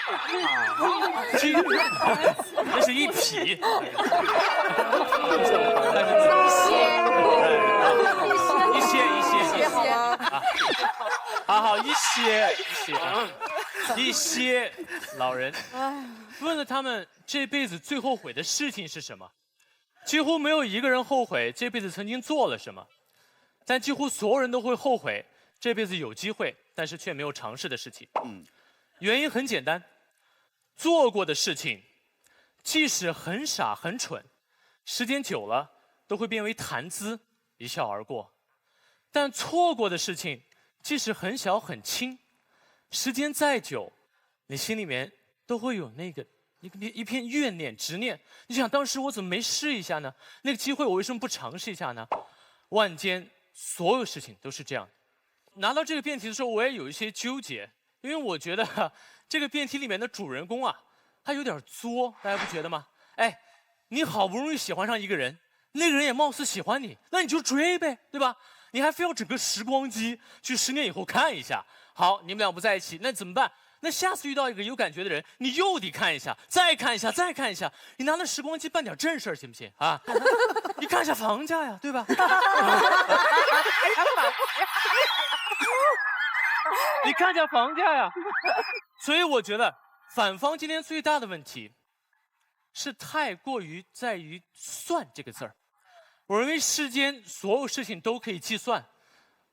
S12: 那是一匹，一些，好，一些老人问了他们这辈子最后悔的事情是什么，几乎没有一个人后悔这辈子曾经做了什么，但几乎所有人都会后悔这辈子有机会但是却没有尝试的事情。原因很简单，做过的事情，即使很傻很蠢，时间久了都会变为谈资，一笑而过；但错过的事情，即使很小很轻，时间再久，你心里面都会有那个一片怨念、执念。你想，当时我怎么没试一下呢？那个机会我为什么不尝试一下呢？万间所有事情都是这样。拿到这个辩题的时候，我也有一些纠结，因为我觉得这个辩题里面的主人公啊，他有点作，大家不觉得吗？哎，你好不容易喜欢上一个人，那个人也貌似喜欢你，那你就追呗，对吧？你还非要整个时光机去10年以后看一下。好，你们俩不在一起，那怎么办？那下次遇到一个有感觉的人，你又得看一下，再看一下，再看一下。你拿那时光机办点正事儿行不行啊？你看一下房价呀，对吧？你看一下房价呀。所以我觉得反方今天最大的问题是太过于在于“算”这个字儿。我认为世间所有事情都可以计算，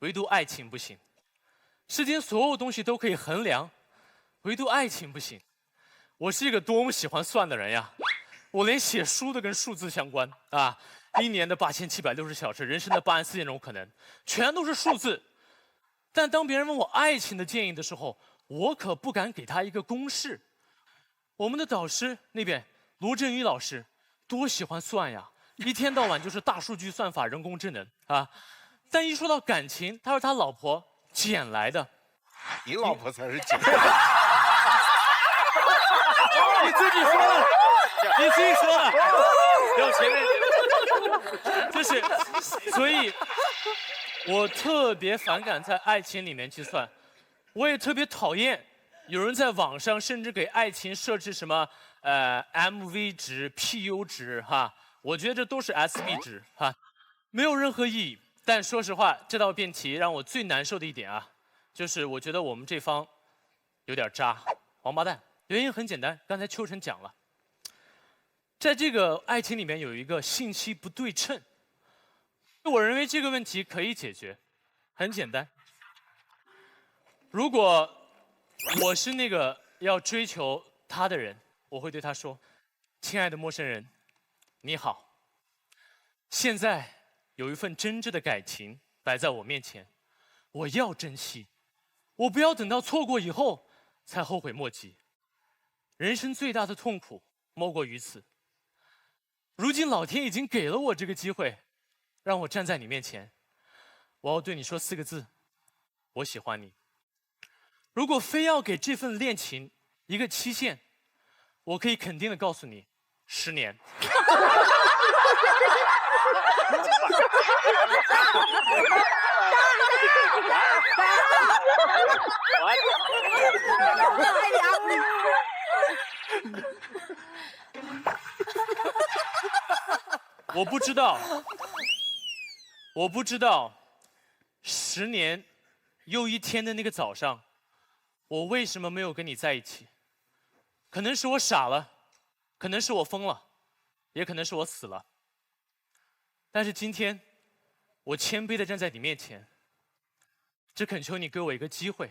S12: 唯独爱情不行。世间所有东西都可以衡量，唯独爱情不行。我是一个多么喜欢算的人呀！我连写书都跟数字相关啊！1年的8760小时，人生的84000种可能，全都是数字。但当别人问我爱情的建议的时候，我可不敢给他一个公式。我们的导师那边罗振宇老师多喜欢算呀，一天到晚就是大数据算法、人工智能啊。但一说到感情，他说他老婆捡来的。
S16: 你老婆才是捡来的。
S12: 你自己说的，你自己说的，要承认。就是，所以，我特别反感在爱情里面去算，我也特别讨厌有人在网上甚至给爱情设置什么MV 值、PU 值哈，我觉得这都是 SB 值哈，没有任何意义。但说实话，这道辩题让我最难受的一点啊，就是我觉得我们这方有点渣，王八蛋。原因很简单，刚才秋晨讲了，在这个爱情里面有一个信息不对称。我认为这个问题可以解决，很简单。如果我是那个要追求他的人，我会对他说：“亲爱的陌生人，你好，现在有一份真挚的感情摆在我面前，我要珍惜，我不要等到错过以后才后悔莫及。人生最大的痛苦莫过于此。如今老天已经给了我这个机会，让我站在你面前，我要对你说4个字：我喜欢你。如果非要给这份恋情一个期限，我可以肯定的告诉你，10年。我不知道，10年又一天的那个早上，我为什么没有跟你在一起？可能是我傻了，可能是我疯了，也可能是我死了。但是今天，我谦卑的站在你面前，只恳求你给我一个机会，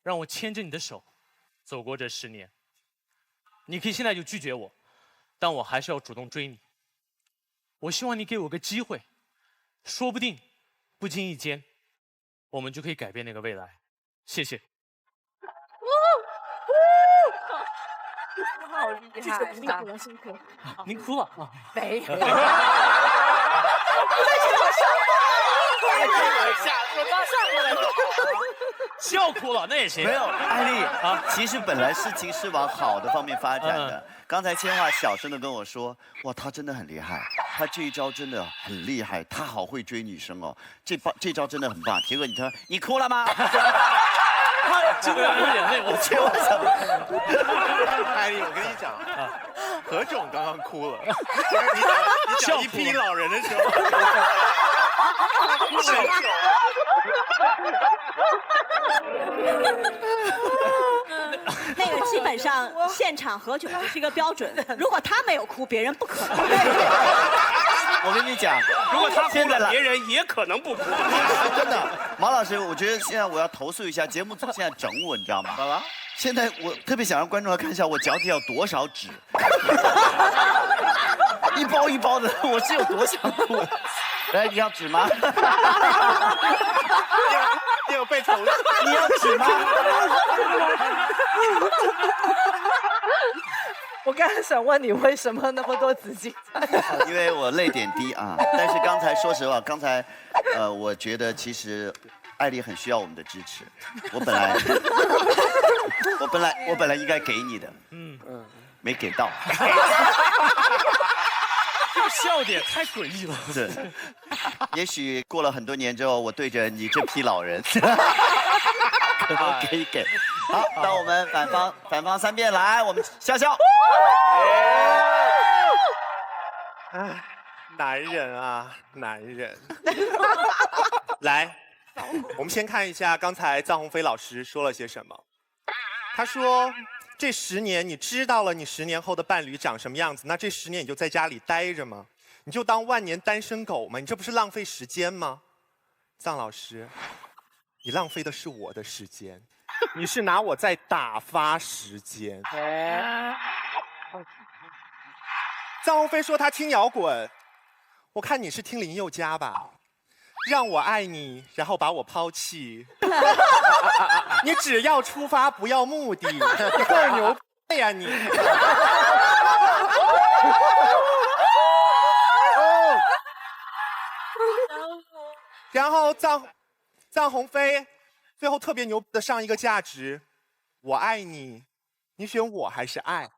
S12: 让我牵着你的手，走过这10年。你可以现在就拒绝我，但我还是要主动追你。我希望你给我个机会，说不定，不经意间，我们就可以改变那个未来。谢谢。
S6: 好厉害！
S11: 辛苦了，辛苦了。
S12: 您哭了啊？
S6: 没有。
S12: 笑哭了，那也行。
S4: 没有，艾丽啊，其实本来事情是往好的方面发展的。刚才千华小声的跟我说，哇，他真的很厉害，他这一招真的很厉害，他好会追女生哦，这招真的很棒。结果你哭了吗？
S12: 这个流眼泪，我
S4: 千华小。
S1: 艾丽，我跟你讲啊，何炅刚刚哭了。你讲一批老人的时候。
S3: 那个基本上现场何炅就是一个标准，如果他没有哭，别人不可能。
S4: 我跟你讲，
S5: 如果他哭了，别人也可能不哭。
S4: 真的，马老师，我觉得现在我要投诉一下节目组，现在整我，你知道吗？
S1: 好了，
S4: 现在我特别想让观众来看一下我脚底有多少纸，一包一包的，我是有多想哭。来，你要纸吗？
S1: 你有被投诉？
S4: 你要纸吗？
S6: 我刚才想问你，为什么那么多纸巾？
S4: 因为我泪点低啊。但是刚才说实话，我觉得其实艾丽很需要我们的支持。我本来应该给你的，没给到。
S12: 这个笑点太诡异了。
S4: 是，也许过了很多年之后，我对着你这批老人，可能可以给。好，到我们反方3遍来，我们笑笑。
S1: 哎，男人啊，男人。来，我们先看一下刚才臧鸿飞老师说了些什么。他说，这10年你知道了你10年后的伴侣长什么样子，那这10年你就在家里待着吗？你就当万年单身狗吗？你这不是浪费时间吗？臧老师，你浪费的是我的时间，你是拿我在打发时间。臧鸿飞说他听摇滚，我看你是听林宥嘉吧。让我爱你，然后把我抛弃。你只要出发，不要目的，你够牛呀你！然后臧鸿飞最后特别牛的上一个价值，我爱你，你选我还是爱？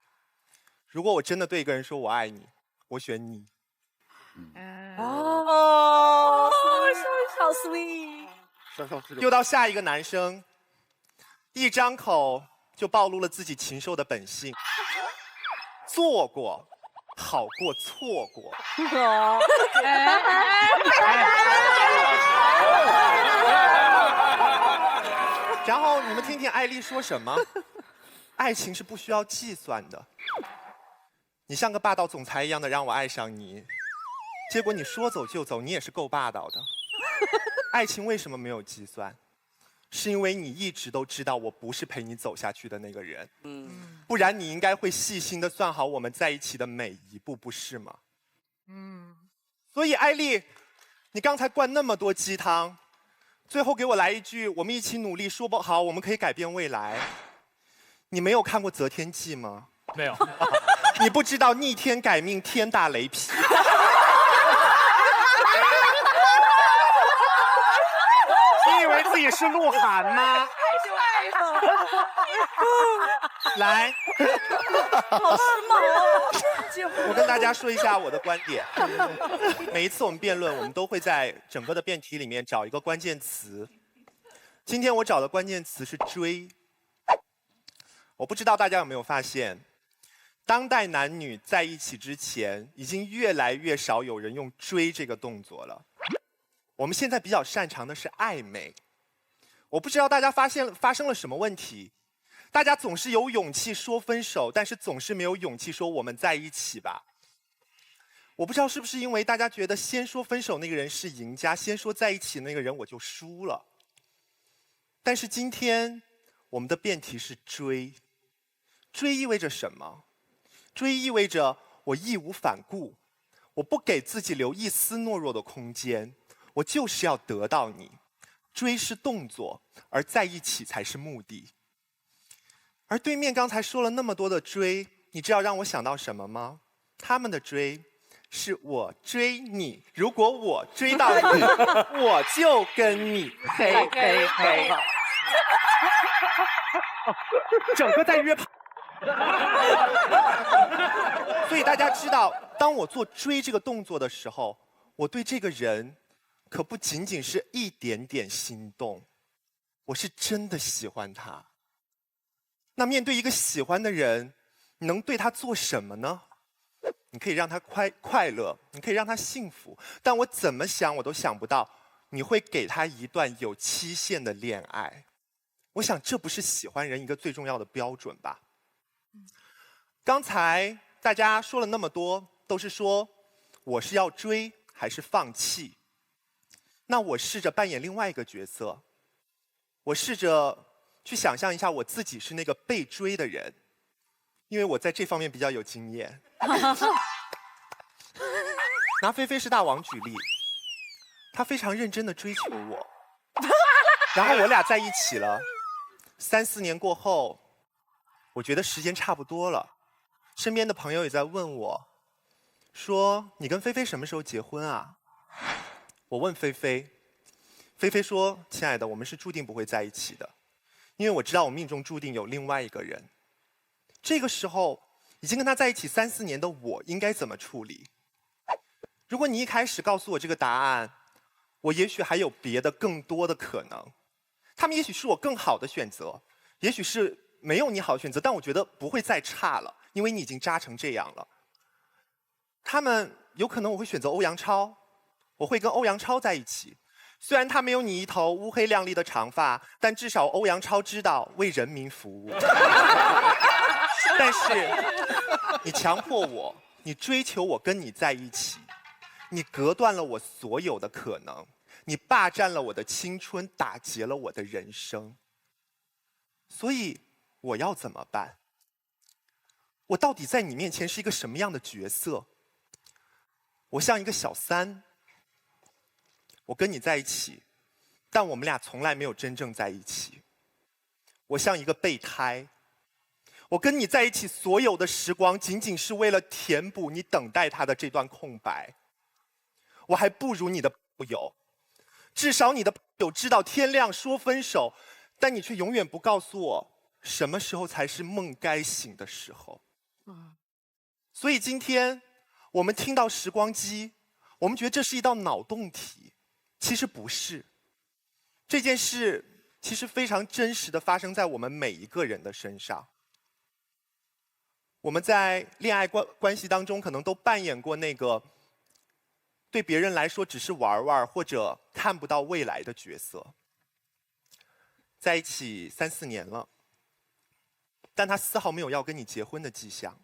S1: 如果我真的对一个人说我爱你，我选你。
S3: 哦，好 sweet。
S1: 又到下一个男生，一张口就暴露了自己禽兽的本性。做过，好过错过。然后你们听听艾丽说什么？爱情是不需要计算的。你像个霸道总裁一样的让我爱上你，结果你说走就走，你也是够霸道的。爱情为什么没有计算？是因为你一直都知道我不是陪你走下去的那个人。不然你应该会细心的算好我们在一起的每一步，不是吗？所以艾丽，你刚才灌那么多鸡汤，最后给我来一句我们一起努力，说不好我们可以改变未来。你没有看过《择天记》吗？
S12: 没有。
S1: 你不知道逆天改命，天打雷劈。你以为自己是鹿晗吗？来，
S3: 好时髦哦！
S1: 我跟大家说一下我的观点。每一次我们辩论，我们都会在整个的辩题里面找一个关键词。今天我找的关键词是追。我不知道大家有没有发现，当代男女在一起之前，已经越来越少有人用追这个动作了。我们现在比较擅长的是暧昧。我不知道大家发生了什么问题，大家总是有勇气说分手，但是总是没有勇气说我们在一起吧。我不知道是不是因为大家觉得先说分手那个人是赢家，先说在一起那个人我就输了。但是今天我们的辩题是追，追意味着什么？追意味着我义无反顾，我不给自己留一丝懦弱的空间，我就是要得到你。追是动作，而在一起才是目的。而对面刚才说了那么多的追，你知道让我想到什么吗？他们的追是我追你，如果我追到你，我就跟你。
S6: 嘿嘿嘿，
S1: 整个在约炮。所以大家知道，当我做追这个动作的时候，我对这个人可不仅仅是一点点心动，我是真的喜欢他。那面对一个喜欢的人，你能对他做什么呢？你可以让他快乐，你可以让他幸福，但我怎么想我都想不到你会给他一段有期限的恋爱。我想这不是喜欢人一个最重要的标准吧。刚才大家说了那么多，都是说我是要追还是放弃。那我试着扮演另外一个角色，我试着去想象一下我自己是那个被追的人，因为我在这方面比较有经验。拿菲菲是大王举例，他非常认真的追求我，然后我俩在一起了，3、4年过后，我觉得时间差不多了，身边的朋友也在问我，说你跟菲菲什么时候结婚啊？我问菲菲，菲菲说：“亲爱的，我们是注定不会在一起的，因为我知道我命中注定有另外一个人。”这个时候，已经跟他在一起3、4年的我应该怎么处理？如果你一开始告诉我这个答案，我也许还有别的更多的可能。他们也许是我更好的选择，也许是没有你好的选择，但我觉得不会再差了，因为你已经渣成这样了。他们有可能我会选择欧阳超，我会跟欧阳超在一起。虽然他没有你一头乌黑亮丽的长发，但至少欧阳超知道为人民服务。但是你强迫我，你追求我跟你在一起，你隔断了我所有的可能，你霸占了我的青春，打劫了我的人生。所以我要怎么办？我到底在你面前是一个什么样的角色？我像一个小三，我跟你在一起，但我们俩从来没有真正在一起。我像一个备胎，我跟你在一起所有的时光，仅仅是为了填补你等待他的这段空白。我还不如你的朋友，至少你的朋友知道天亮说分手，但你却永远不告诉我什么时候才是梦该醒的时候。所以今天我们听到时光机，我们觉得这是一道脑洞题，其实不是。这件事其实非常真实的发生在我们每一个人的身上。我们在恋爱关系当中，可能都扮演过那个对别人来说只是玩玩或者看不到未来的角色。在一起3、4年了，但他丝毫没有要跟你结婚的迹象。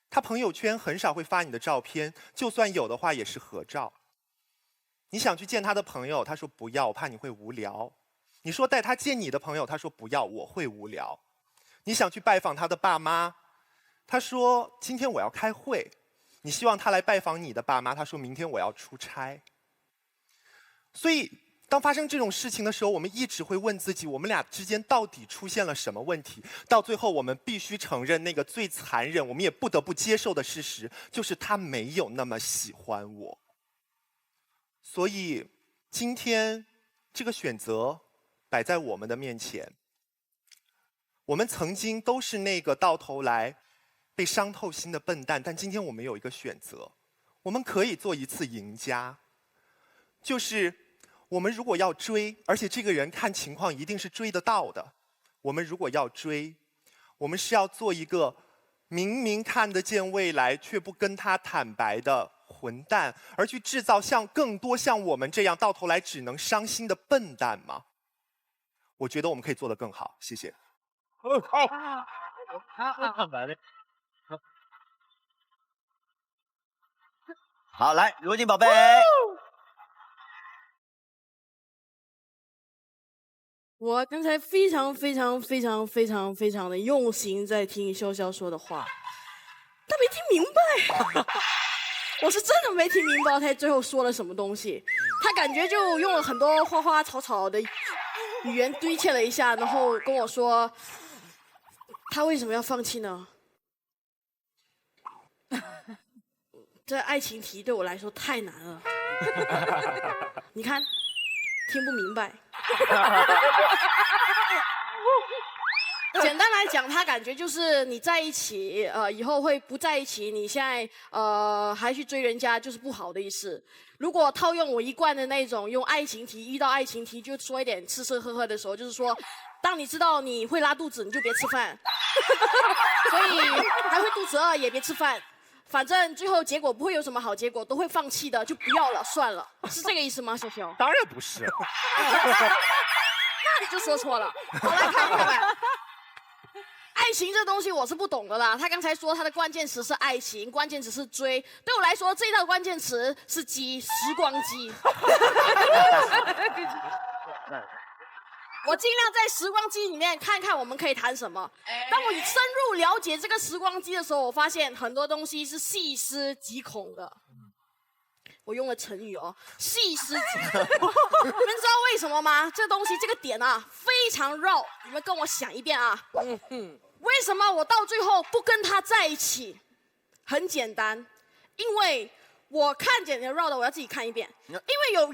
S1: 他朋友圈很少会发你的照片，就算有的话也是合照。你想去见他的朋友，他说不要，我怕你会无聊。你说带他见你的朋友，他说不要，我会无聊。你想去拜访他的爸妈，他说今天我要开会。你希望他来拜访你的爸妈，他说明天我要出差。所以当发生这种事情的时候，我们一直会问自己，我们俩之间到底出现了什么问题？到最后我们必须承认那个最残忍，我们也不得不接受的事实，就是他没有那么喜欢我。所以今天这个选择摆在我们的面前，我们曾经都是那个到头来被伤透心的笨蛋，但今天我们有一个选择，我们可以做一次赢家，就是我们如果要追，而且这个人看情况一定是追得到的，我们如果要追，我们是要做一个明明看得见未来却不跟他坦白的混蛋，而去制造更多像我们这样到头来只能伤心的笨蛋吗？我觉得我们可以做得更好，谢谢。
S10: 好，
S12: 坦白的。
S4: 好，来，如今宝贝。
S17: 我刚才非常的用心在听潇潇说的话，但没听明白。我是真的没听明白他最后说了什么东西。他感觉就用了很多花花草草的语言堆砌了一下，然后跟我说他为什么要放弃呢？这爱情题对我来说太难了。你看，听不明白。简单来讲，他感觉就是你在一起，以后会不在一起。你现在还去追人家，就是不好的意思。如果套用我一贯的那种，用爱情题遇到爱情题就说一点吃吃喝喝的时候，就是说，当你知道你会拉肚子，你就别吃饭。所以还会肚子饿也别吃饭。反正最后结果不会有什么好结果，都会放弃的，就不要了，算了，是这个意思吗，小熊？
S1: 当然不是。
S17: 那你就说错了。好，来看看吧。爱情这东西我是不懂的啦。他刚才说他的关键词是爱情，关键词是追。对我来说，这套关键词是机，时光机。我尽量在时光机里面看看我们可以谈什么。当我深入了解这个时光机的时候，我发现很多东西是细思极恐的。我用了成语哦，细思极恐。你们知道为什么吗？这东西这个点啊非常绕，你们跟我想一遍啊。为什么我到最后不跟他在一起？很简单，因为我看见你绕的，我要自己看一遍。因为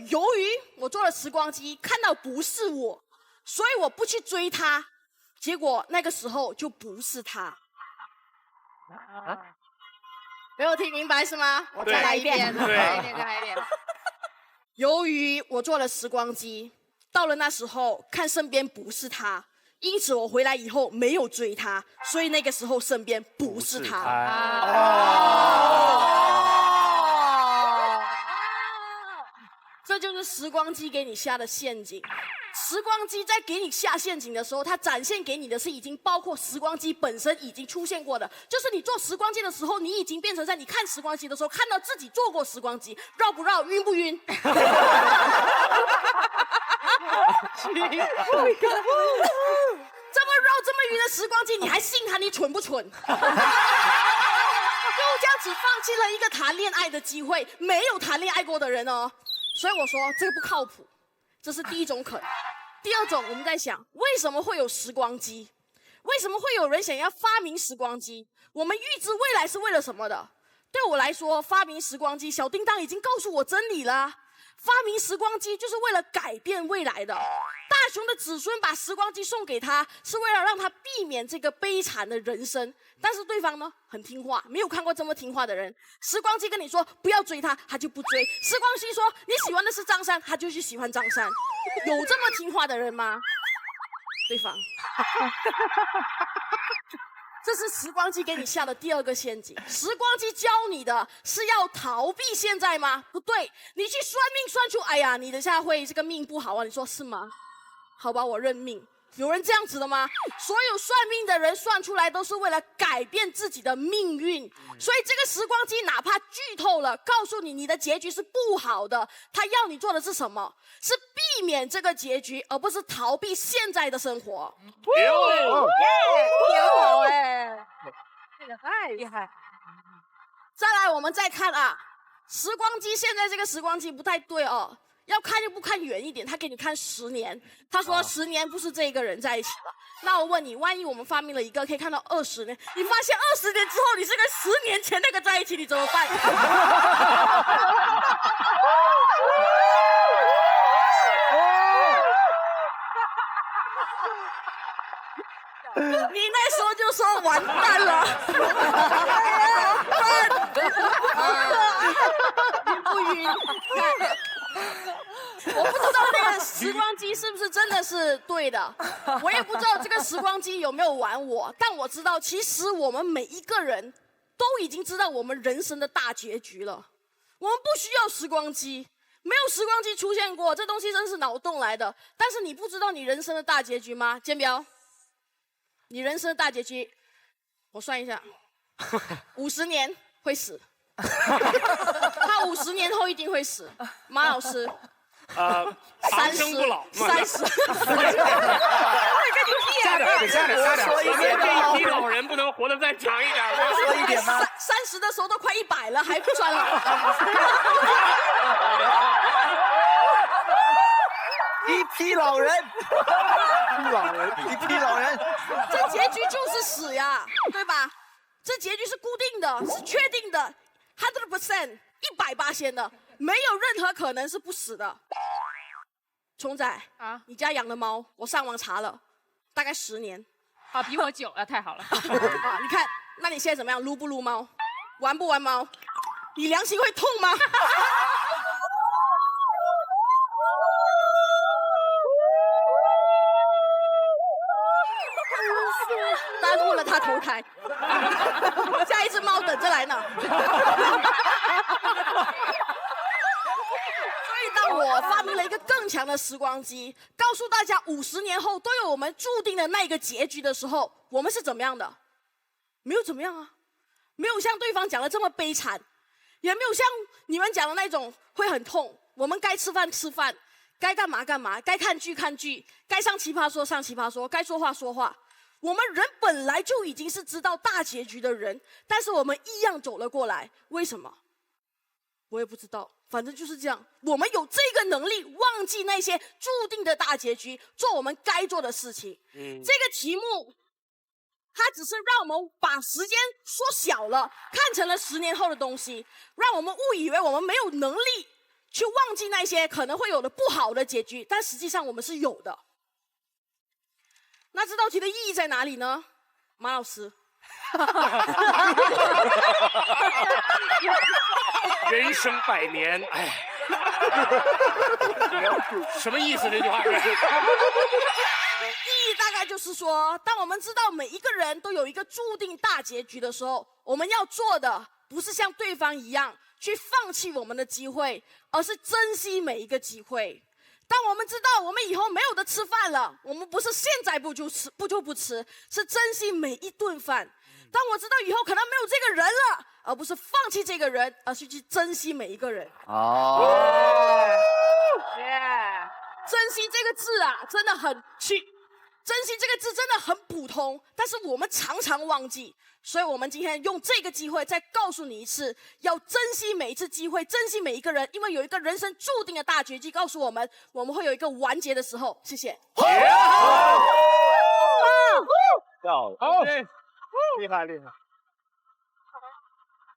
S17: 由于我做了时光机，看到不是我。所以我不去追他，结果那个时候就不是他。没有听明白是吗？我再来一遍，再来一遍，再来一遍。由于我做了时光机，到了那时候看身边不是他，因此我回来以后没有追他，所以那个时候身边不是他。这就是时光机给你下的陷阱。时光机在给你下陷阱的时候，它展现给你的是已经包括时光机本身已经出现过的，就是你做时光机的时候，你已经变成在你看时光机的时候看到自己做过时光机，绕不绕，晕不晕？这么绕这么晕的时光机，你还信他？你蠢不蠢？就这样子放弃了一个谈恋爱的机会，没有谈恋爱过的人哦。所以我说这个不靠谱。这是第一种可能。第二种，我们在想，为什么会有时光机？为什么会有人想要发明时光机？我们预知未来是为了什么的？对我来说，发明时光机，小叮当已经告诉我真理了。发明时光机就是为了改变未来的。大雄的子孙把时光机送给他，是为了让他避免这个悲惨的人生。但是对方呢，很听话，没有看过这么听话的人。时光机跟你说不要追他，他就不追；时光机说你喜欢的是张三，他就去喜欢张三。有这么听话的人吗？对方。这是时光机给你下的第二个陷阱。时光机教你的是要逃避现在吗？不对，你去算命算出，哎呀，你等下会这个命不好啊，你说是吗？好吧，我认命。有人这样子的吗？所有算命的人算出来都是为了改变自己的命运，所以这个时光机哪怕剧透了，告诉你你的结局是不好的，他要你做的是什么？是避免这个结局，而不是逃避现在的生活。
S6: 挺好哎，这个太厉害。
S17: 再来，我们再看啊，时光机现在这个时光机不太对哦。要看就不看远一点，他给你看10年，他说10年不是这个人在一起了。那我问你，万一我们发明了一个可以看到20年，你发现20年之后你是跟10年前那个在一起，你怎么办？你那时候就说完蛋了，晕不晕？我不知道那个时光机是不是真的是对的，我也不知道这个时光机有没有玩我，但我知道其实我们每一个人都已经知道我们人生的大结局了，我们不需要时光机，没有时光机出现过，这东西真是脑洞来的。但是你不知道你人生的大结局吗？建彪，你人生的大结局，我算一下，50年会死。他50年后一定会死。马老师，
S5: 长生不老
S17: 30。
S5: 下点，
S4: 说一点
S5: 这一批老人不能活得再长一点吗？
S4: 说一点吗
S17: ？30的时候都快100了，还不算老。
S4: 一批老人，一批老人，
S17: 这结局就是死呀，对吧？这结局是固定的，是确定的，100%，180%的，没有任何可能是不死的。虫仔啊，你家养的猫，我上网查了，大概10年。
S11: 啊，比我久了，太好了。
S17: 啊，你看，那你现在怎么样？撸不撸猫？玩不玩猫？你良心会痛吗？耽误了他投胎，下一只猫等着来呢。所以，当我发明了一个更强的时光机，告诉大家50年后都有我们注定的那个结局的时候，我们是怎么样的？没有怎么样啊，没有像对方讲的这么悲惨，也没有像你们讲的那种会很痛。我们该吃饭吃饭，该干嘛干嘛，该看剧看剧，该上奇葩说上奇葩说，该说话说话。我们人本来就已经是知道大结局的人，但是我们一样走了过来，为什么？我也不知道，反正就是这样。我们有这个能力，忘记那些注定的大结局，做我们该做的事情。这个题目，它只是让我们把时间缩小了，看成了10年后的东西，让我们误以为我们没有能力去忘记那些可能会有的不好的结局，但实际上我们是有的。那这道题的意义在哪里呢？马老师。
S5: 人生100年，哎，什么意思？这句话是？意
S17: 义大概就是说，当我们知道每一个人都有一个注定大结局的时候，我们要做的不是像对方一样去放弃我们的机会，而是珍惜每一个机会。当我们知道我们以后没有得吃饭了，我们不是现在不就不吃，是珍惜每一顿饭。当我知道以后可能没有这个人了，而不是放弃这个人，而是去珍惜每一个人。珍惜这个字啊，真的很珍惜这个字真的很普通，但是我们常常忘记。所以我们今天用这个机会再告诉你一次，要珍惜每一次机会，珍惜每一个人，因为有一个人生注定的大结局告诉我们，我们会有一个完结的时候。谢谢。
S10: 厉害厉害。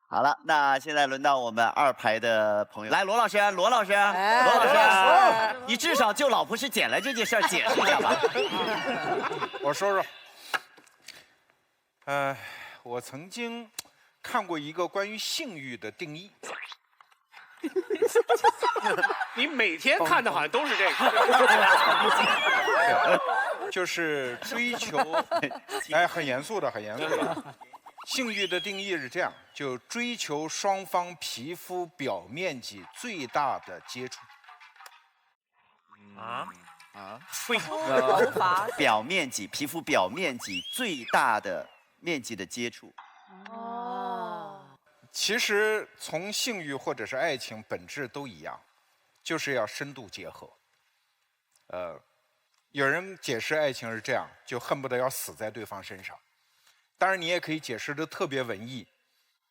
S4: 好了，那现在轮到我们2排的朋友，来，罗老师，你至少就老婆是捡来这件事儿解释一下吧。
S2: 我说说，我曾经看过一个关于性欲的定义。
S5: 你每天看的好像都是这个。
S2: 就是追求，很严肃的。性欲的定义是这样，就追求双方皮肤表面积最大的接触。
S4: 表面积，皮肤表面积最大的面积的接触。
S2: 其实从性欲或者是爱情本质都一样，就是要深度结合。有人解释爱情是这样，就恨不得要死在对方身上。当然，你也可以解释的特别文艺，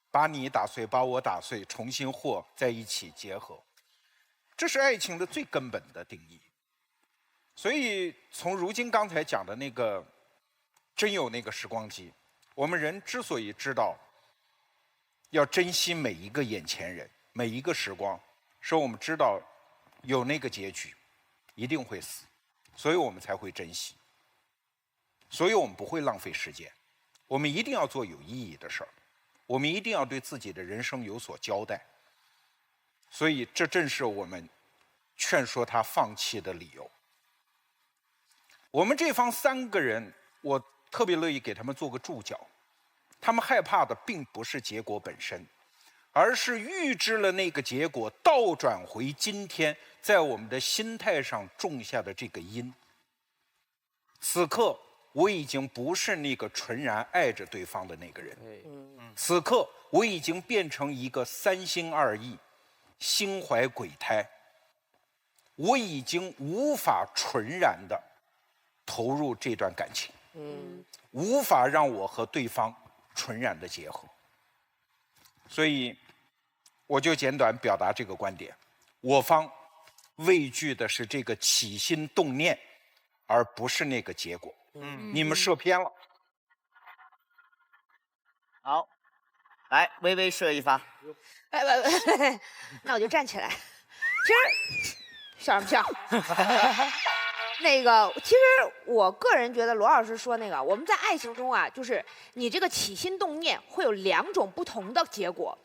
S2: 把你打碎，把我打碎，重新和在一起结合。这是爱情的最根本的定义。所以，从如今刚才讲的那个，真有那个时光机，我们人之所以知道要珍惜每一个眼前人，每一个时光，是我们知道有那个结局，一定会死，所以我们才会珍惜。所以我们不会浪费时间，我们一定要做有意义的事儿，我们一定要对自己的人生有所交代。所以这正是我们劝说他放弃的理由。我们这方3个人，我特别乐意给他们做个注脚。他们害怕的并不是结果本身，而是预知了那个结果，倒转回今天，在我们的心态上种下的这个因。此刻我已经不是那个纯然爱着对方的那个人，此刻我已经变成一个3心2意，心怀鬼胎，我已经无法纯然的投入这段感情，无法让我和对方纯然的结合。所以，我就简短表达这个观点：我方畏惧的是这个起心动念，而不是那个结果。你们射偏了。
S4: 好，来，微微射一发。
S18: 那我就站起来。其实笑什么笑？那个，其实我个人觉得罗老师说那个，我们在爱情中啊，就是你这个起心动念会有2种不同的结果。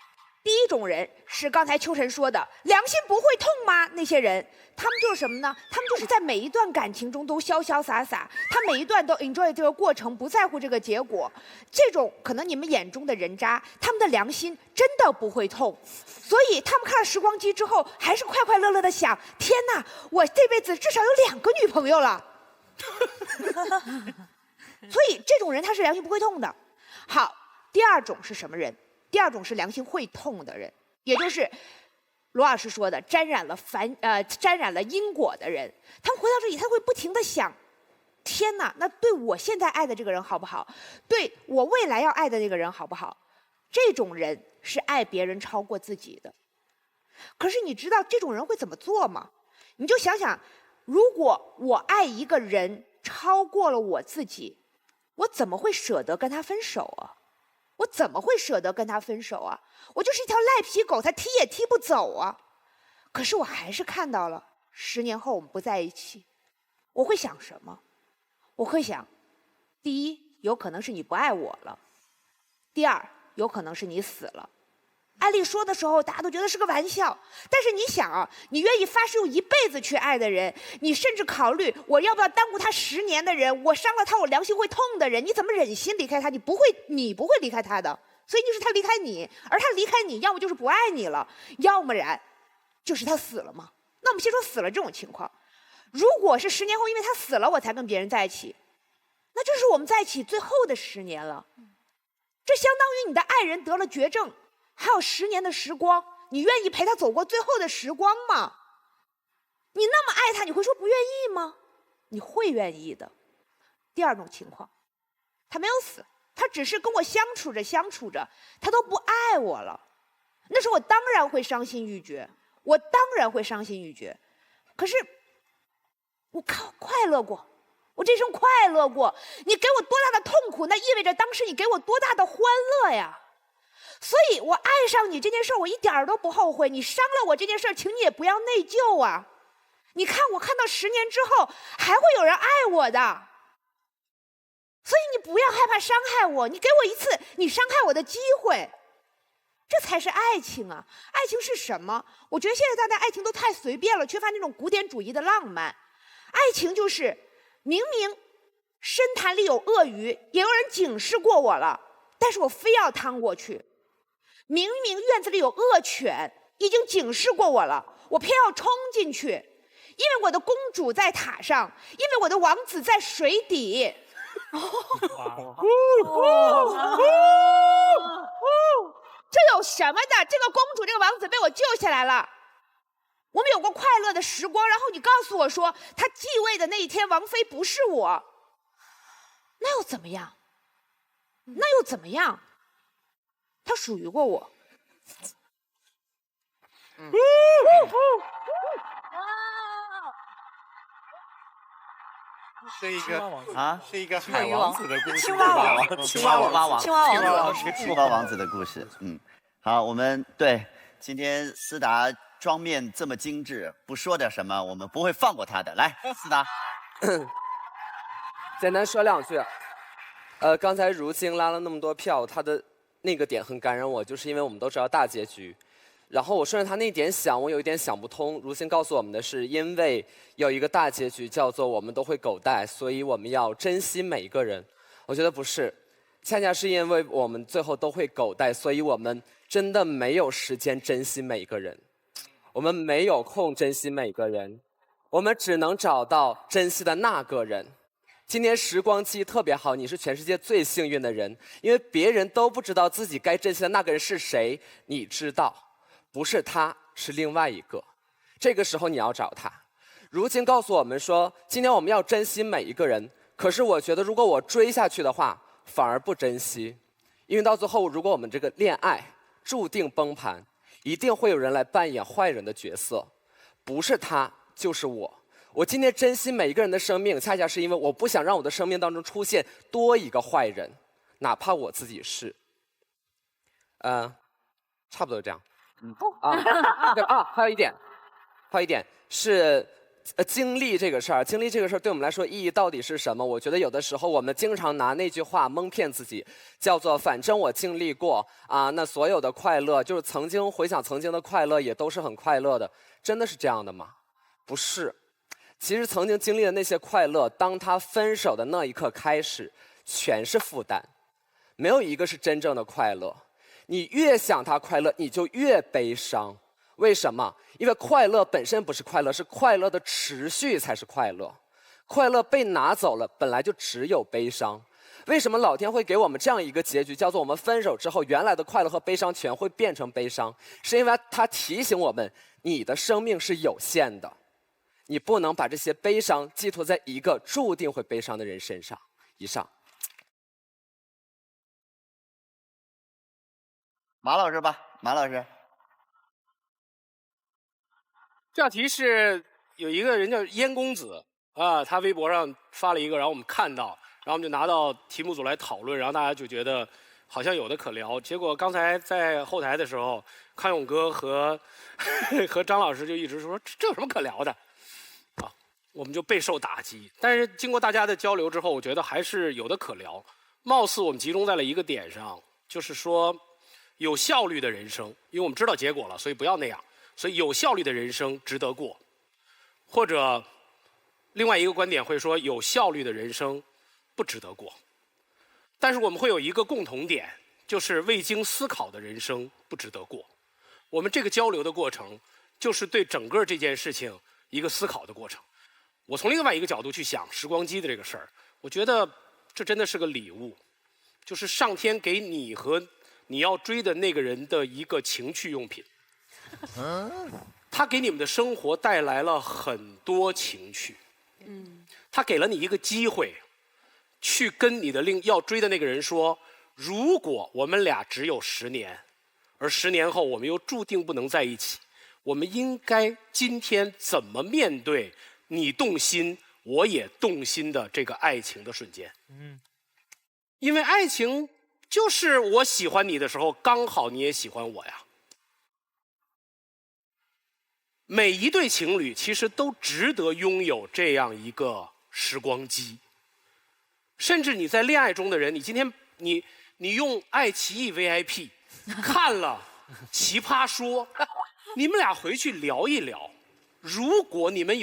S18: 第一种人是刚才秋晨说的，良心不会痛吗？那些人，他们就是什么呢？他们就是在每一段感情中都潇潇洒洒，他每一段都 enjoy 这个过程，不在乎这个结果。这种可能你们眼中的人渣，他们的良心真的不会痛，所以他们看了时光机之后，还是快快乐乐的想：天哪，我这辈子至少有2个女朋友了。所以这种人他是良心不会痛的。好，第二种是什么人？第二种是良心会痛的人，也就是罗老师说的沾染了因果的人。他们回到这里，他会不停地想：天哪，那对我现在爱的这个人好不好？对我未来要爱的那个人好不好？这种人是爱别人超过自己的。可是你知道这种人会怎么做吗？你就想想，如果我爱一个人超过了我自己，我怎么会舍得跟他分手啊？我怎么会舍得跟他分手啊？我就是一条赖皮狗，他踢也踢不走啊。可是我还是看到了10年后我们不在一起，我会想什么？我会想，第一，有可能是你不爱我了；第二，有可能是你死了。艾丽说的时候，大家都觉得是个玩笑，但是你想啊，你愿意发誓用一辈子去爱的人，你甚至考虑我要不要耽误他10年的人，我伤了他我良心会痛的人，你怎么忍心离开他？你不会离开他的，所以就是他离开你，而他离开你，要么就是不爱你了，要么然就是他死了嘛。那我们先说死了这种情况，如果是10年后因为他死了我才跟别人在一起，那这是我们在一起最后的10年了，这相当于你的爱人得了绝症。还有10年的时光，你愿意陪他走过最后的时光吗？你那么爱他，你会说不愿意吗？你会愿意的。第二种情况，他没有死，他只是跟我相处着，他都不爱我了，那时候我当然会伤心欲绝，可是我快乐过，我这生快乐过，你给我多大的痛苦，那意味着当时你给我多大的欢乐呀。所以我爱上你这件事我一点儿都不后悔，你伤了我这件事请你也不要内疚啊。你看我看到10年之后还会有人爱我的，所以你不要害怕伤害我，你给我一次你伤害我的机会，这才是爱情啊。爱情是什么？我觉得现在大家爱情都太随便了，缺乏那种古典主义的浪漫。爱情就是明明深潭里有鳄鱼，也有人警示过我了，但是我非要趟过去。明明院子里有恶犬，已经警示过我了，我偏要冲进去，因为我的公主在塔上，因为我的王子在水底。这有什么的？这个公主，这个王子被我救下来了，我们有过快乐的时光，然后你告诉我说他继位的那一天王妃不是我，那又怎么样？他属于过我。
S1: 是一个
S4: 啊，
S1: 是一个海王子的故事，
S4: 青蛙王子的故事。好，我们对今天思达妆面这么精致，不说点什么，我们不会放过他的。来，思达，
S19: 简单说2句。刚才如晶拉了那么多票，他的那个点很感染我，就是因为我们都知道大结局。然后我顺着他那点想，我有一点想不通。如晶告诉我们的是，因为有一个大结局叫做我们都会狗带，所以我们要珍惜每一个人。我觉得不是，恰恰是因为我们最后都会狗带，所以我们真的没有时间珍惜每一个人，我们没有空珍惜每个人，我们只能找到珍惜的那个人。今天时光机特别好，你是全世界最幸运的人，因为别人都不知道自己该珍惜的那个人是谁，你知道，不是他，是另外一个。这个时候你要找他。如今告诉我们说，今天我们要珍惜每一个人。可是我觉得，如果我追下去的话，反而不珍惜，因为到最后，如果我们这个恋爱注定崩盘，一定会有人来扮演坏人的角色，不是他就是我。我今天珍惜每一个人的生命，恰恰是因为我不想让我的生命当中出现多一个坏人，哪怕我自己是。差不多这样。还有一点是。经历这个事儿，对我们来说意义到底是什么？我觉得有的时候我们经常拿那句话蒙骗自己，叫做反正我经历过啊，那所有的快乐就是曾经回想曾经的快乐也都是很快乐的，真的是这样的吗？不是，其实曾经经历的那些快乐，当他分手的那一刻开始，全是负担，没有一个是真正的快乐。你越想他快乐，你就越悲伤。为什么？因为快乐本身不是快乐，是快乐的持续才是快乐。快乐被拿走了，本来就只有悲伤。为什么老天会给我们这样一个结局，叫做我们分手之后，原来的快乐和悲伤全会变成悲伤？是因为他提醒我们，你的生命是有限的，你不能把这些悲伤寄托在一个注定会悲伤的人身上。以上。
S4: 马老师吧，马老师。
S5: 这道题是有一个人叫燕公子啊，他微博上发了一个，然后我们看到，然后我们就拿到题目组来讨论，然后大家就觉得好像有的可聊。结果刚才在后台的时候，康永哥和张老师就一直说这有什么可聊的啊，我们就备受打击。但是经过大家的交流之后，我觉得还是有的可聊。貌似我们集中在了一个点上，就是说有效率的人生，因为我们知道结果了，所以不要那样。所以有效率的人生值得过，或者另外一个观点会说有效率的人生不值得过。但是我们会有一个共同点，就是未经思考的人生不值得过。我们这个交流的过程，就是对整个这件事情一个思考的过程。我从另外一个角度去想时光机的这个事儿，我觉得这真的是个礼物，就是上天给你和你要追的那个人的一个情趣用品。他给你们的生活带来了很多情趣，他给了你一个机会，去跟你的要追的那个人说，如果我们俩只有10年，而10年后我们又注定不能在一起，我们应该今天怎么面对你动心我也动心的这个爱情的瞬间？因为爱情就是我喜欢你的时候，刚好你也喜欢我呀。每一对情侣其实都值得拥有这样一个时光机。甚至你在恋爱中的人，你今天你用爱奇艺 VIP 看了《奇葩说》，你们俩回去聊一聊。如果你们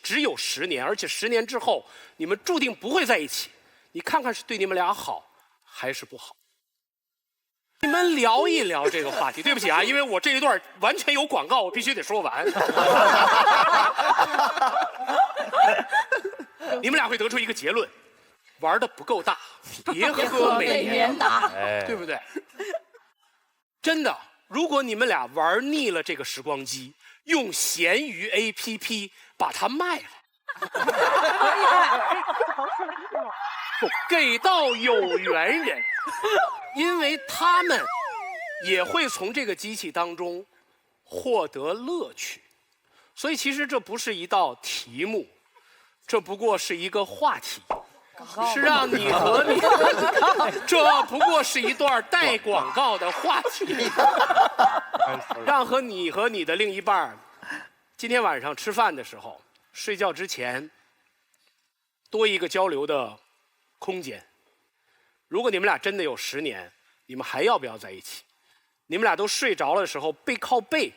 S5: 只有10年，而且10年之后你们注定不会在一起，你看看是对你们俩好还是不好？你们聊一聊这个话题。对不起啊，因为我这一段完全有广告，我必须得说完。你们俩会得出一个结论：玩的不够大，别喝美年达，对不对？真的，如果你们俩玩腻了这个时光机，用闲鱼 APP 把它卖了，给到有缘人，因为他们也会从这个机器当中获得乐趣。所以其实这不是一道题目，这不过是一个话题，是让你和你，这不过是一段带广告的话题，让你和你的另一半今天晚上吃饭的时候，睡觉之前多一个交流的空间。如果你们俩真的有10年，你们还要不要在一起？你们俩都睡着了的时候，背靠背，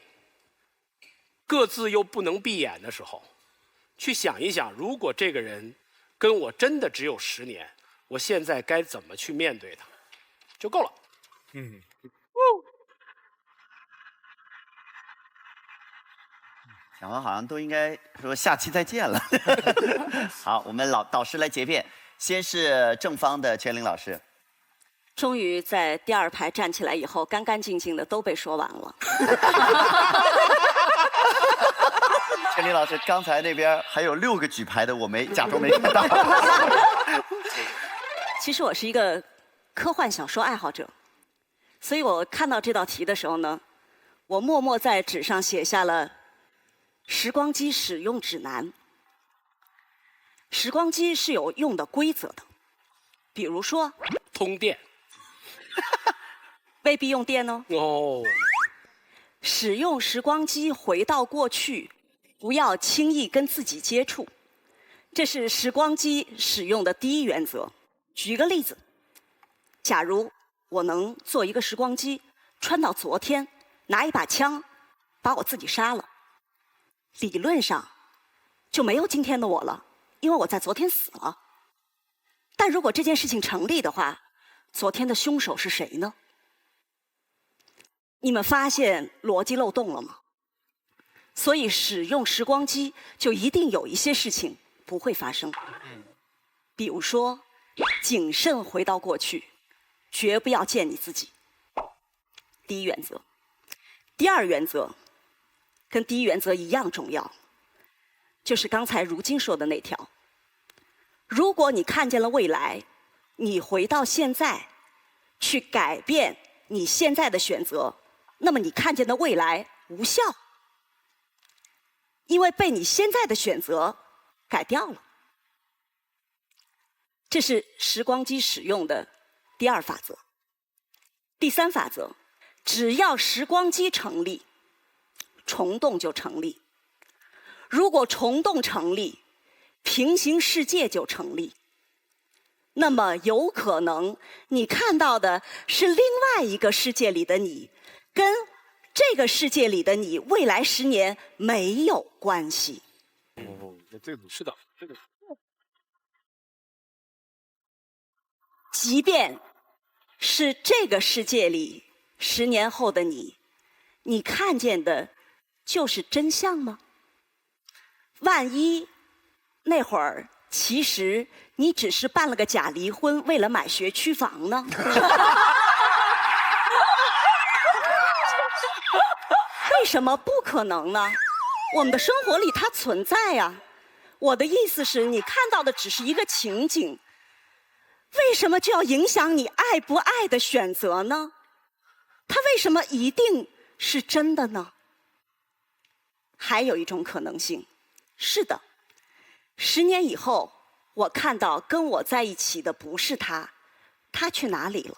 S5: 各自又不能闭眼的时候，去想一想，如果这个人跟我真的只有10年，我现在该怎么去面对他，就够了。
S4: 小王好像都应该说下期再见了。好，我们导师来结辩。先是正方的全玲老师。
S3: 终于在第2排站起来以后，干干净净的都被说完了。
S4: 陈林老师，刚才那边还有6个举牌的，我假装没看到。
S3: 其实我是一个科幻小说爱好者，所以我看到这道题的时候呢，我默默在纸上写下了时光机使用指南。时光机是有用的规则的，比如说
S5: 通电，
S3: 未必用电哦。
S5: 哦。
S3: 使用时光机回到过去，不要轻易跟自己接触，这是时光机使用的第一原则。举个例子，假如我能做一个时光机，穿到昨天，拿一把枪把我自己杀了，理论上就没有今天的我了，因为我在昨天死了。但如果这件事情成立的话，昨天的凶手是谁呢？你们发现逻辑漏洞了吗？所以使用时光机就一定有一些事情不会发生。比如说，谨慎回到过去，绝不要见你自己。第一原则。第二原则跟第一原则一样重要，就是刚才如今说的那条。如果你看见了未来，你回到现在去改变你现在的选择，那么你看见的未来无效，因为被你现在的选择改掉了。这是时光机使用的第二法则。第三法则，只要时光机成立，虫洞就成立。如果虫洞成立，平行世界就成立。那么有可能你看到的是另外一个世界里的你，跟这个世界里的你未来10年没有关系。
S5: 哦，这个是的，这个。
S3: 即便是这个世界里10年后的你，你看见的就是真相吗？万一那会儿其实你只是办了个假离婚，为了买学区房呢？为什么不可能呢？我们的生活里它存在呀。我的意思是，你看到的只是一个情景，为什么就要影响你爱不爱的选择呢？它为什么一定是真的呢？还有一种可能性，是的，10年以后，我看到跟我在一起的不是他，他去哪里了？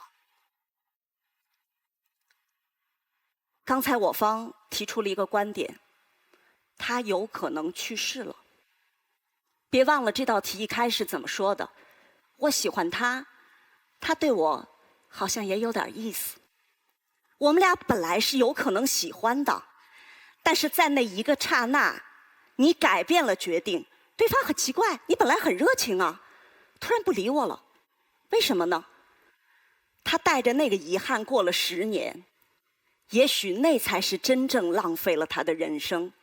S3: 刚才我方提出了一个观点，他有可能去世了。别忘了这道题一开始怎么说的，我喜欢他，他对我好像也有点意思。我们俩本来是有可能喜欢的，但是在那一个刹那，你改变了决定。对方很奇怪，你本来很热情啊，突然不理我了，为什么呢？他带着那个遗憾过了10年，也许那才是真正浪费了他的人生。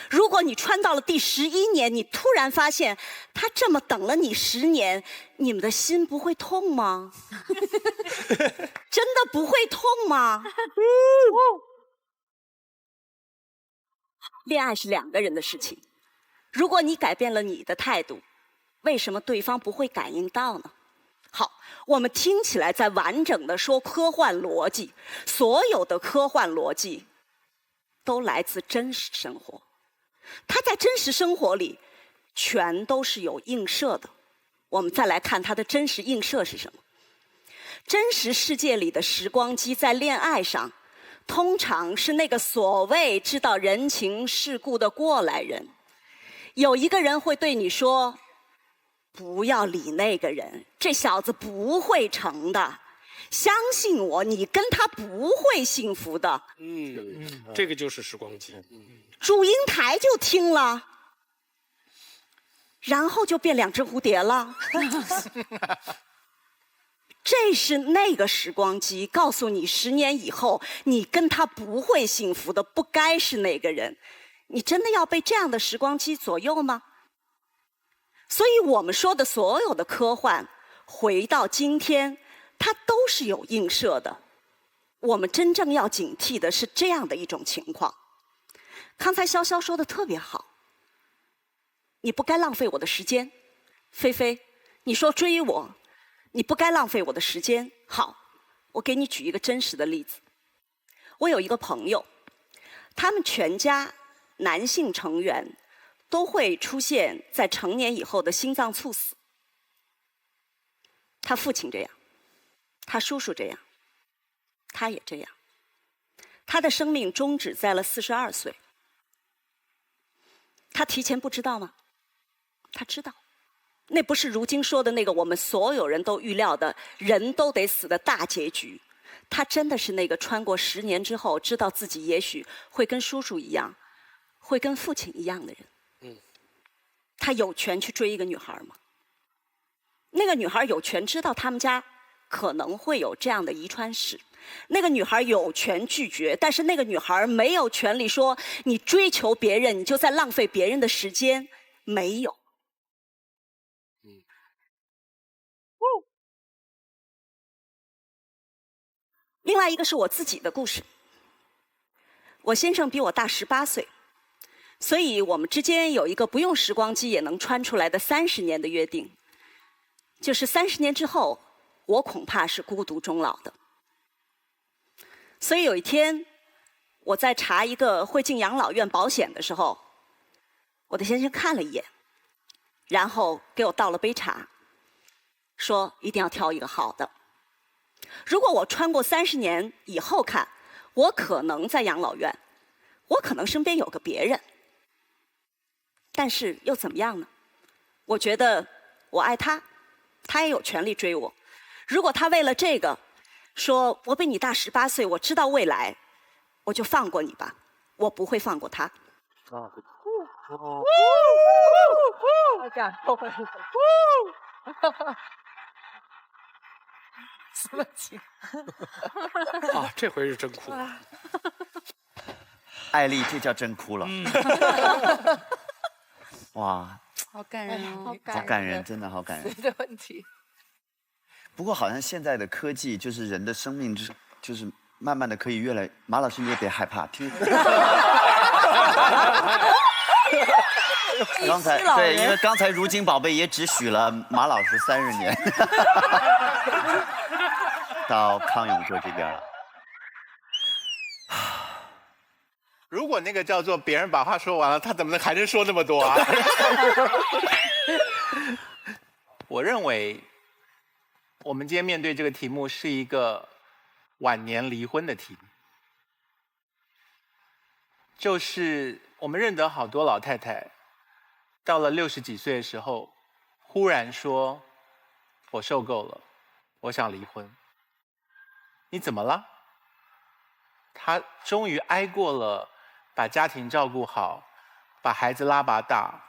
S3: 如果你穿到了第11年，你突然发现他这么等了你10年，你们的心不会痛吗？真的不会痛吗？恋爱是2个人的事情，如果你改变了你的态度，为什么对方不会感应到呢？好，我们听起来在完整的说科幻逻辑，所有的科幻逻辑都来自真实生活，它在真实生活里全都是有映射的。我们再来看它的真实映射是什么？真实世界里的时光机在恋爱上，通常是那个所谓知道人情世故的过来人。有一个人会对你说，不要理那个人，这小子不会成的，相信我，你跟他不会幸福的。
S5: 这个就是时光机。
S3: 祝英台就听了，然后就变2只蝴蝶了。这是那个时光机告诉你10年以后你跟他不会幸福的，不该是那个人。你真的要被这样的时光机左右吗？所以我们说的所有的科幻回到今天，它都是有映射的。我们真正要警惕的是这样的一种情况。刚才潇潇说的特别好，你不该浪费我的时间。菲菲，你说追我，你不该浪费我的时间。好，我给你举一个真实的例子。我有一个朋友，他们全家男性成员都会出现在成年以后的心脏猝死。他父亲这样，他叔叔这样，他也这样。他的生命终止在了42岁。他提前不知道吗？他知道。那不是如今说的那个我们所有人都预料的人都得死的大结局。他真的是那个穿过10年之后，知道自己也许会跟叔叔一样，会跟父亲一样的人。他有权去追一个女孩吗？那个女孩有权知道他们家可能会有这样的遗传史。那个女孩有权拒绝，但是那个女孩没有权利说你追求别人，你就在浪费别人的时间。没有。另外一个是我自己的故事。我先生比我大18岁，所以我们之间有一个不用时光机也能穿出来的30年的约定，就是30年之后，我恐怕是孤独终老的。所以有一天，我在查一个会进养老院保险的时候，我的先生看了一眼，然后给我倒了杯茶，说一定要挑一个好的。如果我穿过30年以后看，我可能在养老院，我可能身边有个别人，但是又怎么样呢？我觉得我爱他，他也有权利追我。如果他为了这个说我比你大18岁，我知道未来，我就放过你吧，我不会放过他。
S6: 好感动。什么情？
S5: 啊，这回是真哭。
S4: 艾丽，这叫真哭了。哇，
S14: 好感人哦，
S4: 好感人，真的好感人。
S6: 谁的问题？
S4: 不过好像现在的科技，就是人的生命就是慢慢的可以越来。马老师你也别害怕，听。刚才对，因为刚才如今宝贝也只许了马老师30年，到康永哥这边了。
S16: 如果那个叫做别人把话说完了，他怎么还能说那么多啊？我认为，我们今天面对这个题目是一个晚年离婚的题目，就是我们认得好多老太太，到了60几岁的时候，忽然说：“我受够了，我想离婚。”你怎么了？她终于挨过了把家庭照顾好，把孩子拉拔大，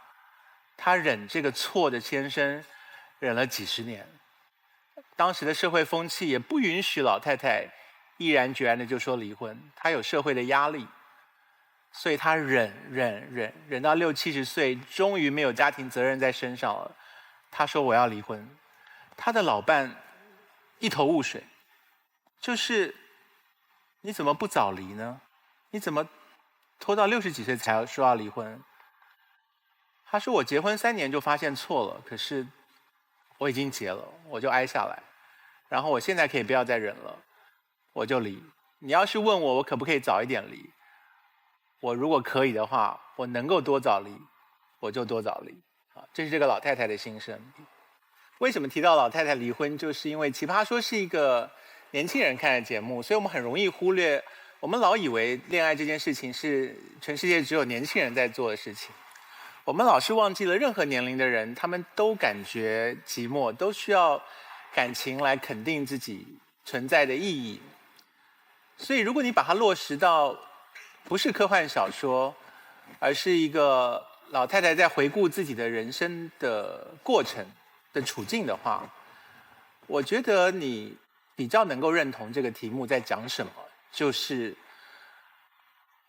S16: 她忍这个错的先生，忍了几10年。当时的社会风气也不允许老太太毅然决然的就说离婚，她有社会的压力。所以他忍到60、70岁，终于没有家庭责任在身上了。他说我要离婚，他的老伴一头雾水，就是你怎么不早离呢？你怎么拖到60几岁才要说要离婚？他说我结婚3年就发现错了，可是我已经结了，我就挨下来，然后我现在可以不要再忍了，我就离。你要是问我可不可以早一点离？我如果可以的话，我能够多早离，我就多早离。啊，这是这个老太太的心声。为什么提到老太太离婚？就是因为《奇葩说》是一个年轻人看的节目，所以我们很容易忽略。我们老以为恋爱这件事情是全世界只有年轻人在做的事情，我们老是忘记了任何年龄的人，他们都感觉寂寞，都需要感情来肯定自己存在的意义。所以，如果你把它落实到不是科幻小说，而是一个老太太在回顾自己的人生的过程的处境的话，我觉得你比较能够认同这个题目在讲什么。就是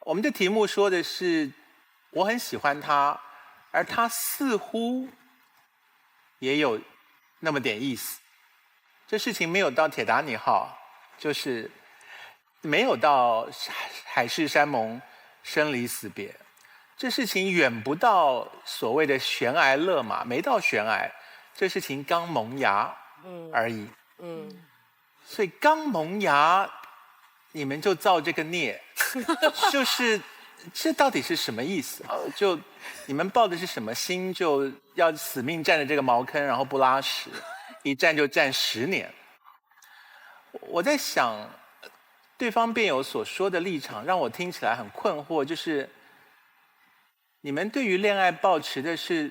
S16: 我们的题目说的是我很喜欢他，而他似乎也有那么点意思。这事情没有到铁达尼号，就是没有到海誓山盟、生离死别，这事情远不到所谓的悬崖勒马，没到悬崖，这事情刚萌芽而已。所以刚萌芽，你们就造这个孽，就是这到底是什么意思啊？就你们抱的是什么心，就要死命站着这个茅坑，然后不拉屎，一站就站10年。我在想，对方辩友所说的立场让我听起来很困惑，就是你们对于恋爱抱持的是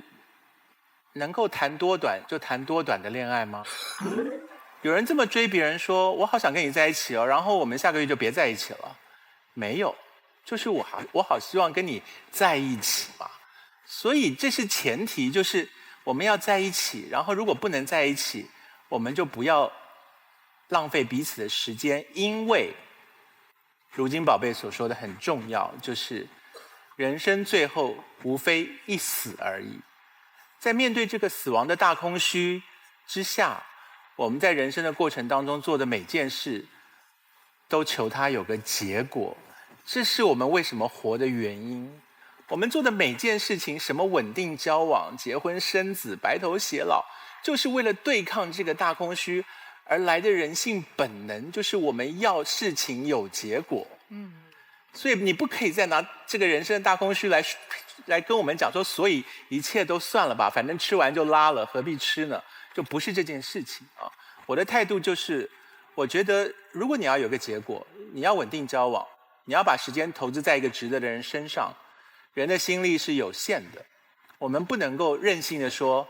S16: 能够谈多短就谈多短的恋爱吗？有人这么追别人说，我好想跟你在一起哦，然后我们下个月就别在一起了。没有，就是我好希望跟你在一起嘛。所以这是前提，就是我们要在一起，然后如果不能在一起，我们就不要浪费彼此的时间，因为如今宝贝所说的很重要，就是人生最后无非一死而已。在面对这个死亡的大空虚之下，我们在人生的过程当中做的每件事，都求它有个结果，这是我们为什么活的原因。我们做的每件事情，什么稳定交往、结婚生子、白头偕老，就是为了对抗这个大空虚而来的人性本能，就是我们要事情有结果。所以你不可以再拿这个人生的大空虚来跟我们讲说，所以一切都算了吧，反正吃完就拉了，何必吃呢？就不是这件事情啊。我的态度就是，我觉得如果你要有个结果，你要稳定交往，你要把时间投资在一个值得的人身上，人的心力是有限的，我们不能够任性的说，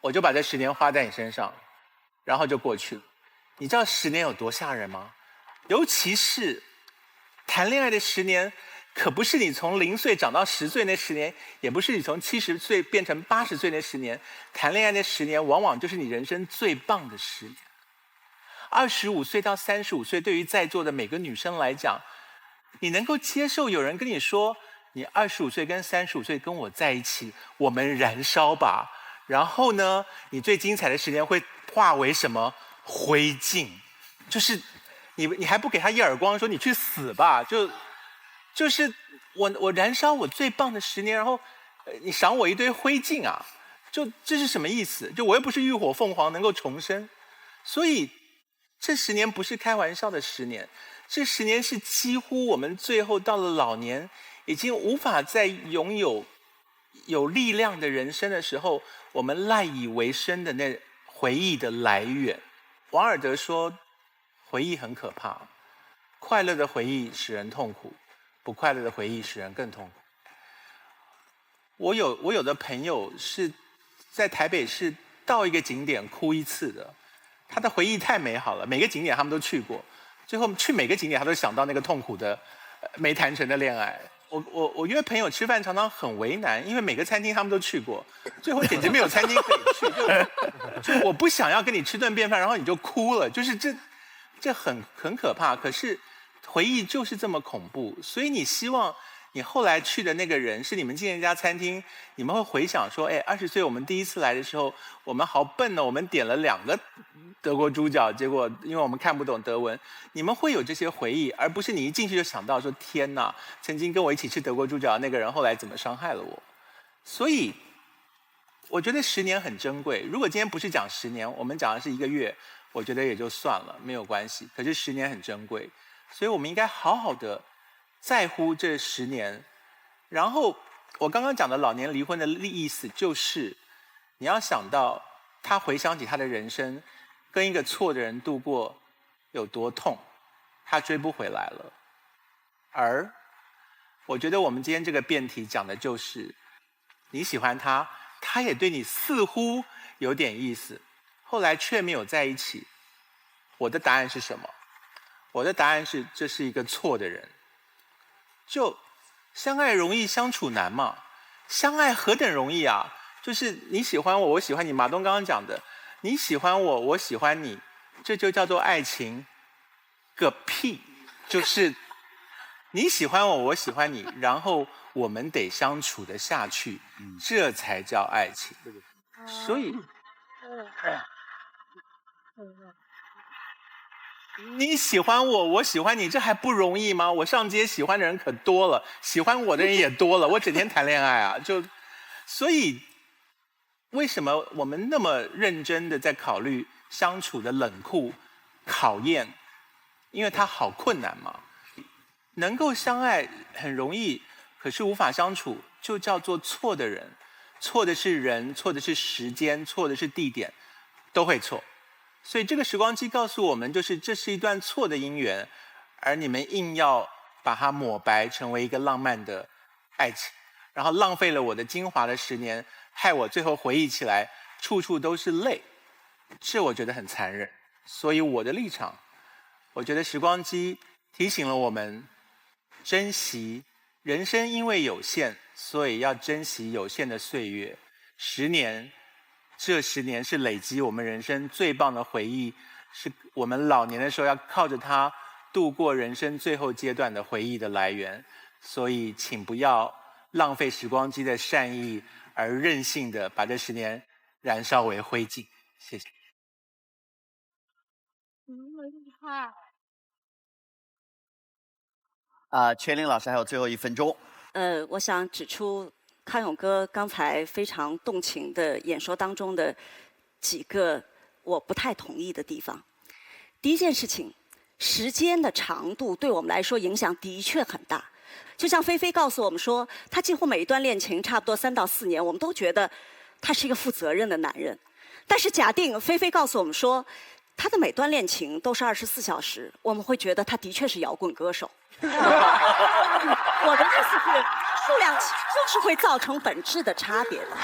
S16: 我就把这10年花在你身上，然后就过去了。你知道10年有多吓人吗？尤其是谈恋爱的10年，可不是你从0岁长到10岁那10年，也不是你从70岁变成80岁那10年。谈恋爱的10年，往往就是你人生最棒的10年。25岁到35岁，对于在座的每个女生来讲，你能够接受有人跟你说，你25岁跟35岁跟我在一起，我们燃烧吧。然后呢，你最精彩的10年会化为什么？灰烬。就是你还不给他一耳光，说你去死吧。就是我燃烧我最棒的10年，然后你赏我一堆灰烬啊！就这是什么意思？就我又不是浴火凤凰能够重生，所以这10年不是开玩笑的10年，这10年是几乎我们最后到了老年，已经无法再拥有力量的人生的时候，我们赖以为生的那回忆的来源。王尔德说，回忆很可怕，快乐的回忆使人痛苦，不快乐的回忆使人更痛苦。我有的朋友是在台北市到一个景点哭1次的，他的回忆太美好了，每个景点他们都去过，最后去每个景点他都想到那个痛苦的没谈成的恋爱。我约朋友吃饭常常很为难，因为每个餐厅他们都去过，最后简直没有餐厅可以去，就我不想要跟你吃顿便饭，然后你就哭了，就是这很可怕。可是回忆就是这么恐怖，所以你希望你后来去的那个人是你们进一家餐厅，你们会回想说，哎，20岁我们第一次来的时候，我们好笨呢，我们点了2个德国猪脚，结果因为我们看不懂德文，你们会有这些回忆，而不是你一进去就想到说，天哪，曾经跟我一起吃德国猪脚的那个人后来怎么伤害了我。所以我觉得10年很珍贵。如果今天不是讲10年，我们讲的是1个月，我觉得也就算了，没有关系。可是10年很珍贵，所以我们应该好好的在乎这10年。然后我刚刚讲的老年离婚的意思就是，你要想到他回想起他的人生，跟一个错的人度过有多痛，他追不回来了。而我觉得我们今天这个辩题讲的就是，你喜欢他，他也对你似乎有点意思，后来却没有在一起。我的答案是什么？我的答案是，这是一个错的人。就相爱容易相处难嘛，相爱何等容易啊！就是你喜欢我，我喜欢你。马东刚刚讲的，你喜欢我，我喜欢你，这就叫做爱情个屁！就是你喜欢我，我喜欢你，然后我们得相处得下去，这才叫爱情。所以，你喜欢我，我喜欢你，这还不容易吗？我上街喜欢的人可多了，喜欢我的人也多了，我整天谈恋爱啊，所以为什么我们那么认真的在考虑相处的冷酷、考验？因为它好困难嘛。能够相爱很容易，可是无法相处，就叫做错的人。错的是人，错的是时间，错的是地点，都会错。所以这个时光机告诉我们，就是这是一段错的姻缘，而你们硬要把它抹白，成为一个浪漫的爱情，然后浪费了我的精华的10年，害我最后回忆起来处处都是泪，这我觉得很残忍。所以我的立场，我觉得时光机提醒了我们珍惜人生，因为有限，所以要珍惜有限的岁月。10年，这10年是累积我们人生最棒的回忆，是我们老年的时候要靠着它度过人生最后阶段的回忆的来源。所以，请不要浪费时光机的善意，而任性的把这10年燃烧为灰烬。谢谢。
S11: 厉害。
S4: 全林老师还有最后1分钟。
S3: 我想指出康永哥刚才非常动情的演说当中的几个我不太同意的地方。第一件事情，时间的长度对我们来说影响的确很大。就像菲菲告诉我们说，他几乎每一段恋情差不多3到4年，我们都觉得他是一个负责任的男人。但是假定菲菲告诉我们说，他的每段恋情都是24小时，我们会觉得他的确是摇滚歌手。我的意思是，数量就是会造成本质的差别的。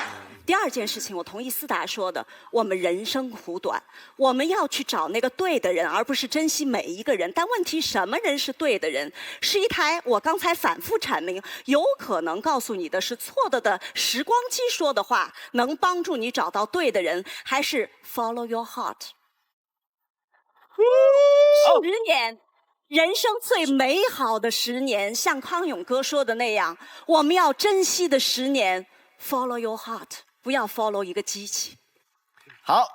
S3: 第二件事情，我同意思达说的，我们人生苦短，我们要去找那个对的人，而不是珍惜每一个人。但问题，什么人是对的人？是一台我刚才反复阐明，有可能告诉你的是错的时光机说的话，能帮助你找到对的人，还是 follow your heart？ 10年。人生最美好的10年，像康永哥说的那样，我们要珍惜的10年 ，follow your heart， 不要 follow 一个机器。
S4: 好，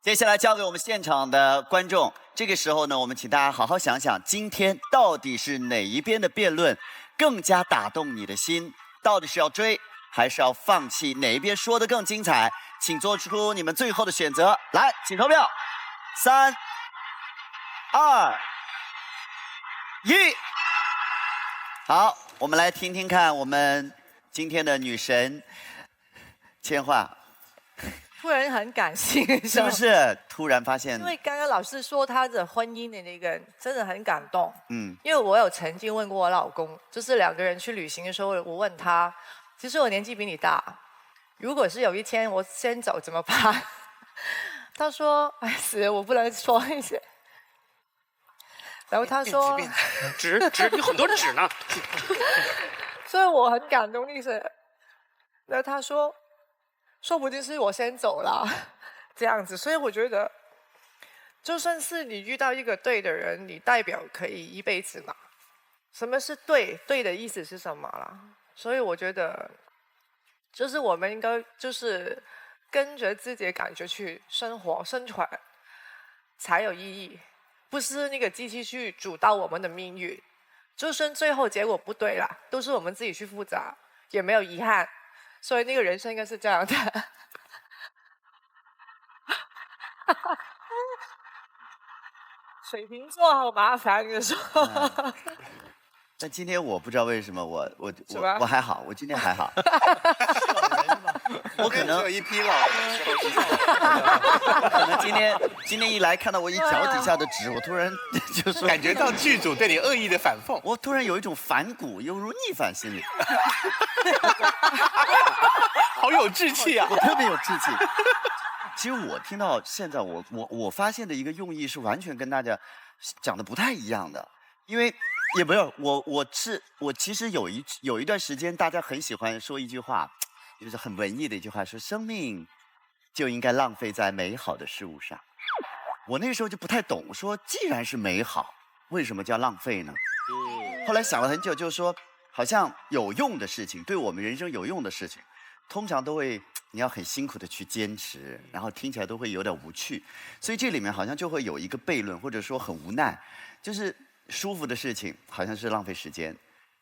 S4: 接下来交给我们现场的观众。这个时候呢，我们请大家好好想想，今天到底是哪一边的辩论更加打动你的心？到底是要追还是要放弃？哪一边说得更精彩？请做出你们最后的选择。来，请投票。3、2、1，好，我们来听听看我们今天的女神千桦，
S6: 突然很感性，
S4: 是不是？突然发现，
S6: 因为刚刚老师说他的婚姻的那个真的很感动。
S4: 嗯，
S6: 因为我有曾经问过我老公，就是2个人去旅行的时候，我问他，其实我年纪比你大，如果是有一天我先走怎么办？他说：“哎，死了，我不能说一些。”然后他说：“
S5: 纸，有很多纸呢。”
S6: 所以我很感动，然后他说：“说不定是我先走了，这样子。”所以我觉得，就算是你遇到一个对的人，你代表可以一辈子嘛。什么是对？对的意思是什么啦？所以我觉得，就是我们应该就是跟着自己的感觉去生活、生存，才有意义。不是那个机器去主导我们的命运，就算最后结果不对啦，都是我们自己去负责，也没有遗憾。所以那个人生应该是这样的。水瓶座好麻烦，跟你说。
S4: 但今天我不知道为什么我还好，我今天还好。我可能
S10: 有一批老
S4: 可能今天一来看到我一脚底下的纸，我突然就说
S16: 感觉到剧组对你恶意的反讽，
S4: 我突然有一种反骨犹如逆反心理。
S16: 好有志气啊！
S4: 我特别有志气。其实我听到现在我发现的一个用意是完全跟大家讲的不太一样的，因为也不是我其实有一段时间大家很喜欢说一句话，就是很文艺的一句话，说生命就应该浪费在美好的事物上。我那时候就不太懂，说既然是美好，为什么叫浪费呢？后来想了很久，就是说好像有用的事情，对我们人生有用的事情，通常都会你要很辛苦的去坚持，然后听起来都会有点无趣，所以这里面好像就会有一个悖论，或者说很无奈，就是舒服的事情好像是浪费时间，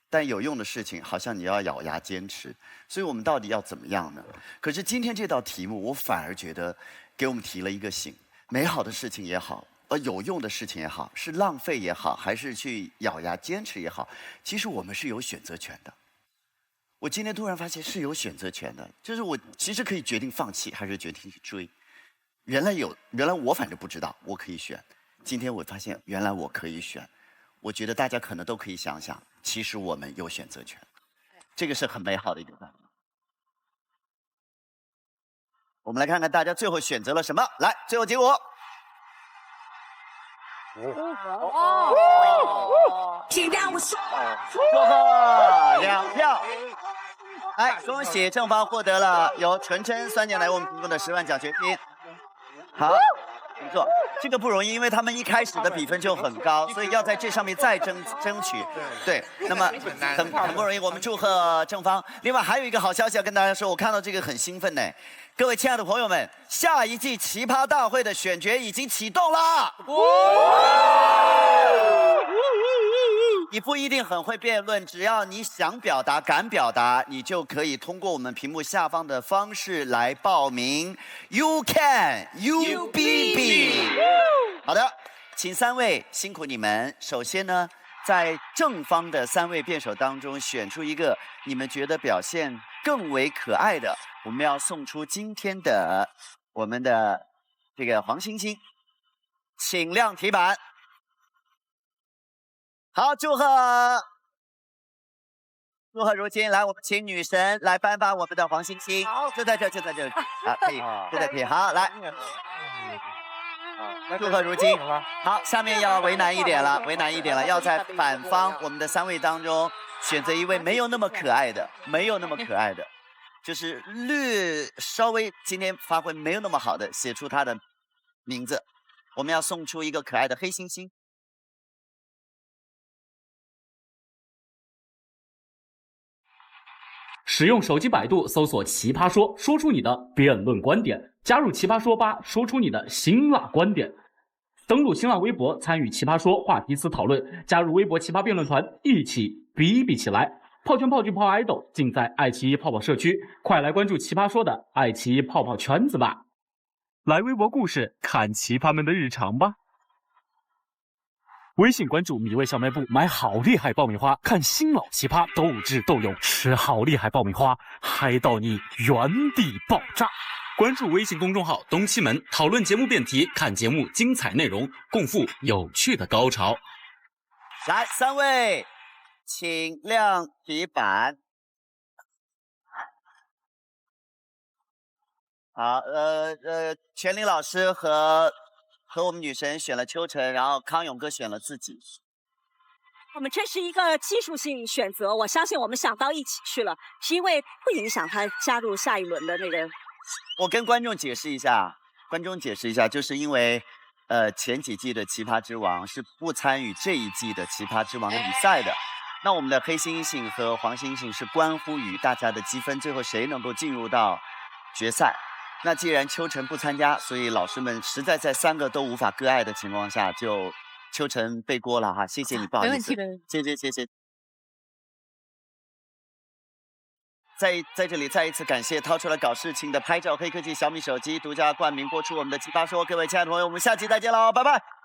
S4: 但有用的事情好像你要咬牙坚持，所以我们到底要怎么样呢？可是今天这道题目，我反而觉得给我们提了一个醒：美好的事情也好，有用的事情也好，是浪费也好，还是去咬牙坚持也好，其实我们是有选择权的。我今天突然发现是有选择权的，就是我其实可以决定放弃，还是决定去追。原来我反正不知道，我可以选。今天我发现原来我可以选。我觉得大家可能都可以想想，其实我们有选择权，这个是很美好的一个办法。我们来看看大家最后选择了什么。来，最后结果。祝贺2票。来，恭喜正方获得了由纯真酸奶来为我们提供的10万奖学金。好，没错，这个不容易，因为他们一开始的比分就很高，所以要在这上面再争取。对，那么很不容易，我们祝贺正方。另外还有一个好消息要跟大家说，我看到这个很兴奋呢。各位亲爱的朋友们，下一季奇葩大会的选角已经启动了。你不一定很会辩论，只要你想表达、敢表达，你就可以通过我们屏幕下方的方式来报名。You can, you be。好的，请3位辛苦你们。首先呢，在正方的3位辩手当中选出一个你们觉得表现更为可爱的，我们要送出今天的我们的这个黄星星，请亮题板。好，祝贺如今，来，我们请女神来颁发我们的黄星星。就在这，啊，可以，就在可以。好，来，祝贺如今。好，下面要为难一点了，要在反方我们的3位当中选择一位没有那么可爱的，就是稍微今天发挥没有那么好的，写出他的名字。我们要送出一个可爱的黑猩猩。
S13: 使用手机百度搜索奇葩说，说出你的辩论观点，加入奇葩说吧，说出你的辛辣观点。登录新浪微博参与奇葩说话题词讨论，加入微博奇葩辩论团，一起逼逼起来。泡圈泡剧泡爱豆尽在爱奇艺泡泡社区，快来关注奇葩说的爱奇艺泡泡圈子吧。来微博故事看奇葩们的日常吧。微信关注米味小卖部，买好厉害爆米花，看新老奇葩斗智斗勇，吃好厉害爆米花，嗨到你原地爆炸。关注微信公众号东七门，讨论节目辩题，看节目精彩内容，共赴有趣的高潮。
S4: 来，3位请亮题板。好，全林老师和我们女神选了秋晨，然后康永哥选了自己。
S3: 我们这是一个技术性选择，我相信我们想到一起去了，是因为不影响他加入下一轮的那个。
S4: 我跟观众解释一下，就是因为前几季的奇葩之王是不参与这一季的奇葩之王的比赛的。那我们的黑猩猩和黄猩猩是关乎于大家的积分，最后谁能够进入到决赛。那既然秋晨不参加，所以老师们实在在3个都无法割爱的情况下，就秋晨背锅了哈，谢谢你，不好意思，谢谢。在这里再一次感谢掏出了搞事情的拍照黑科技小米手机独家冠名播出我们的奇葩说，各位亲爱的朋友，我们下期再见喽，拜拜。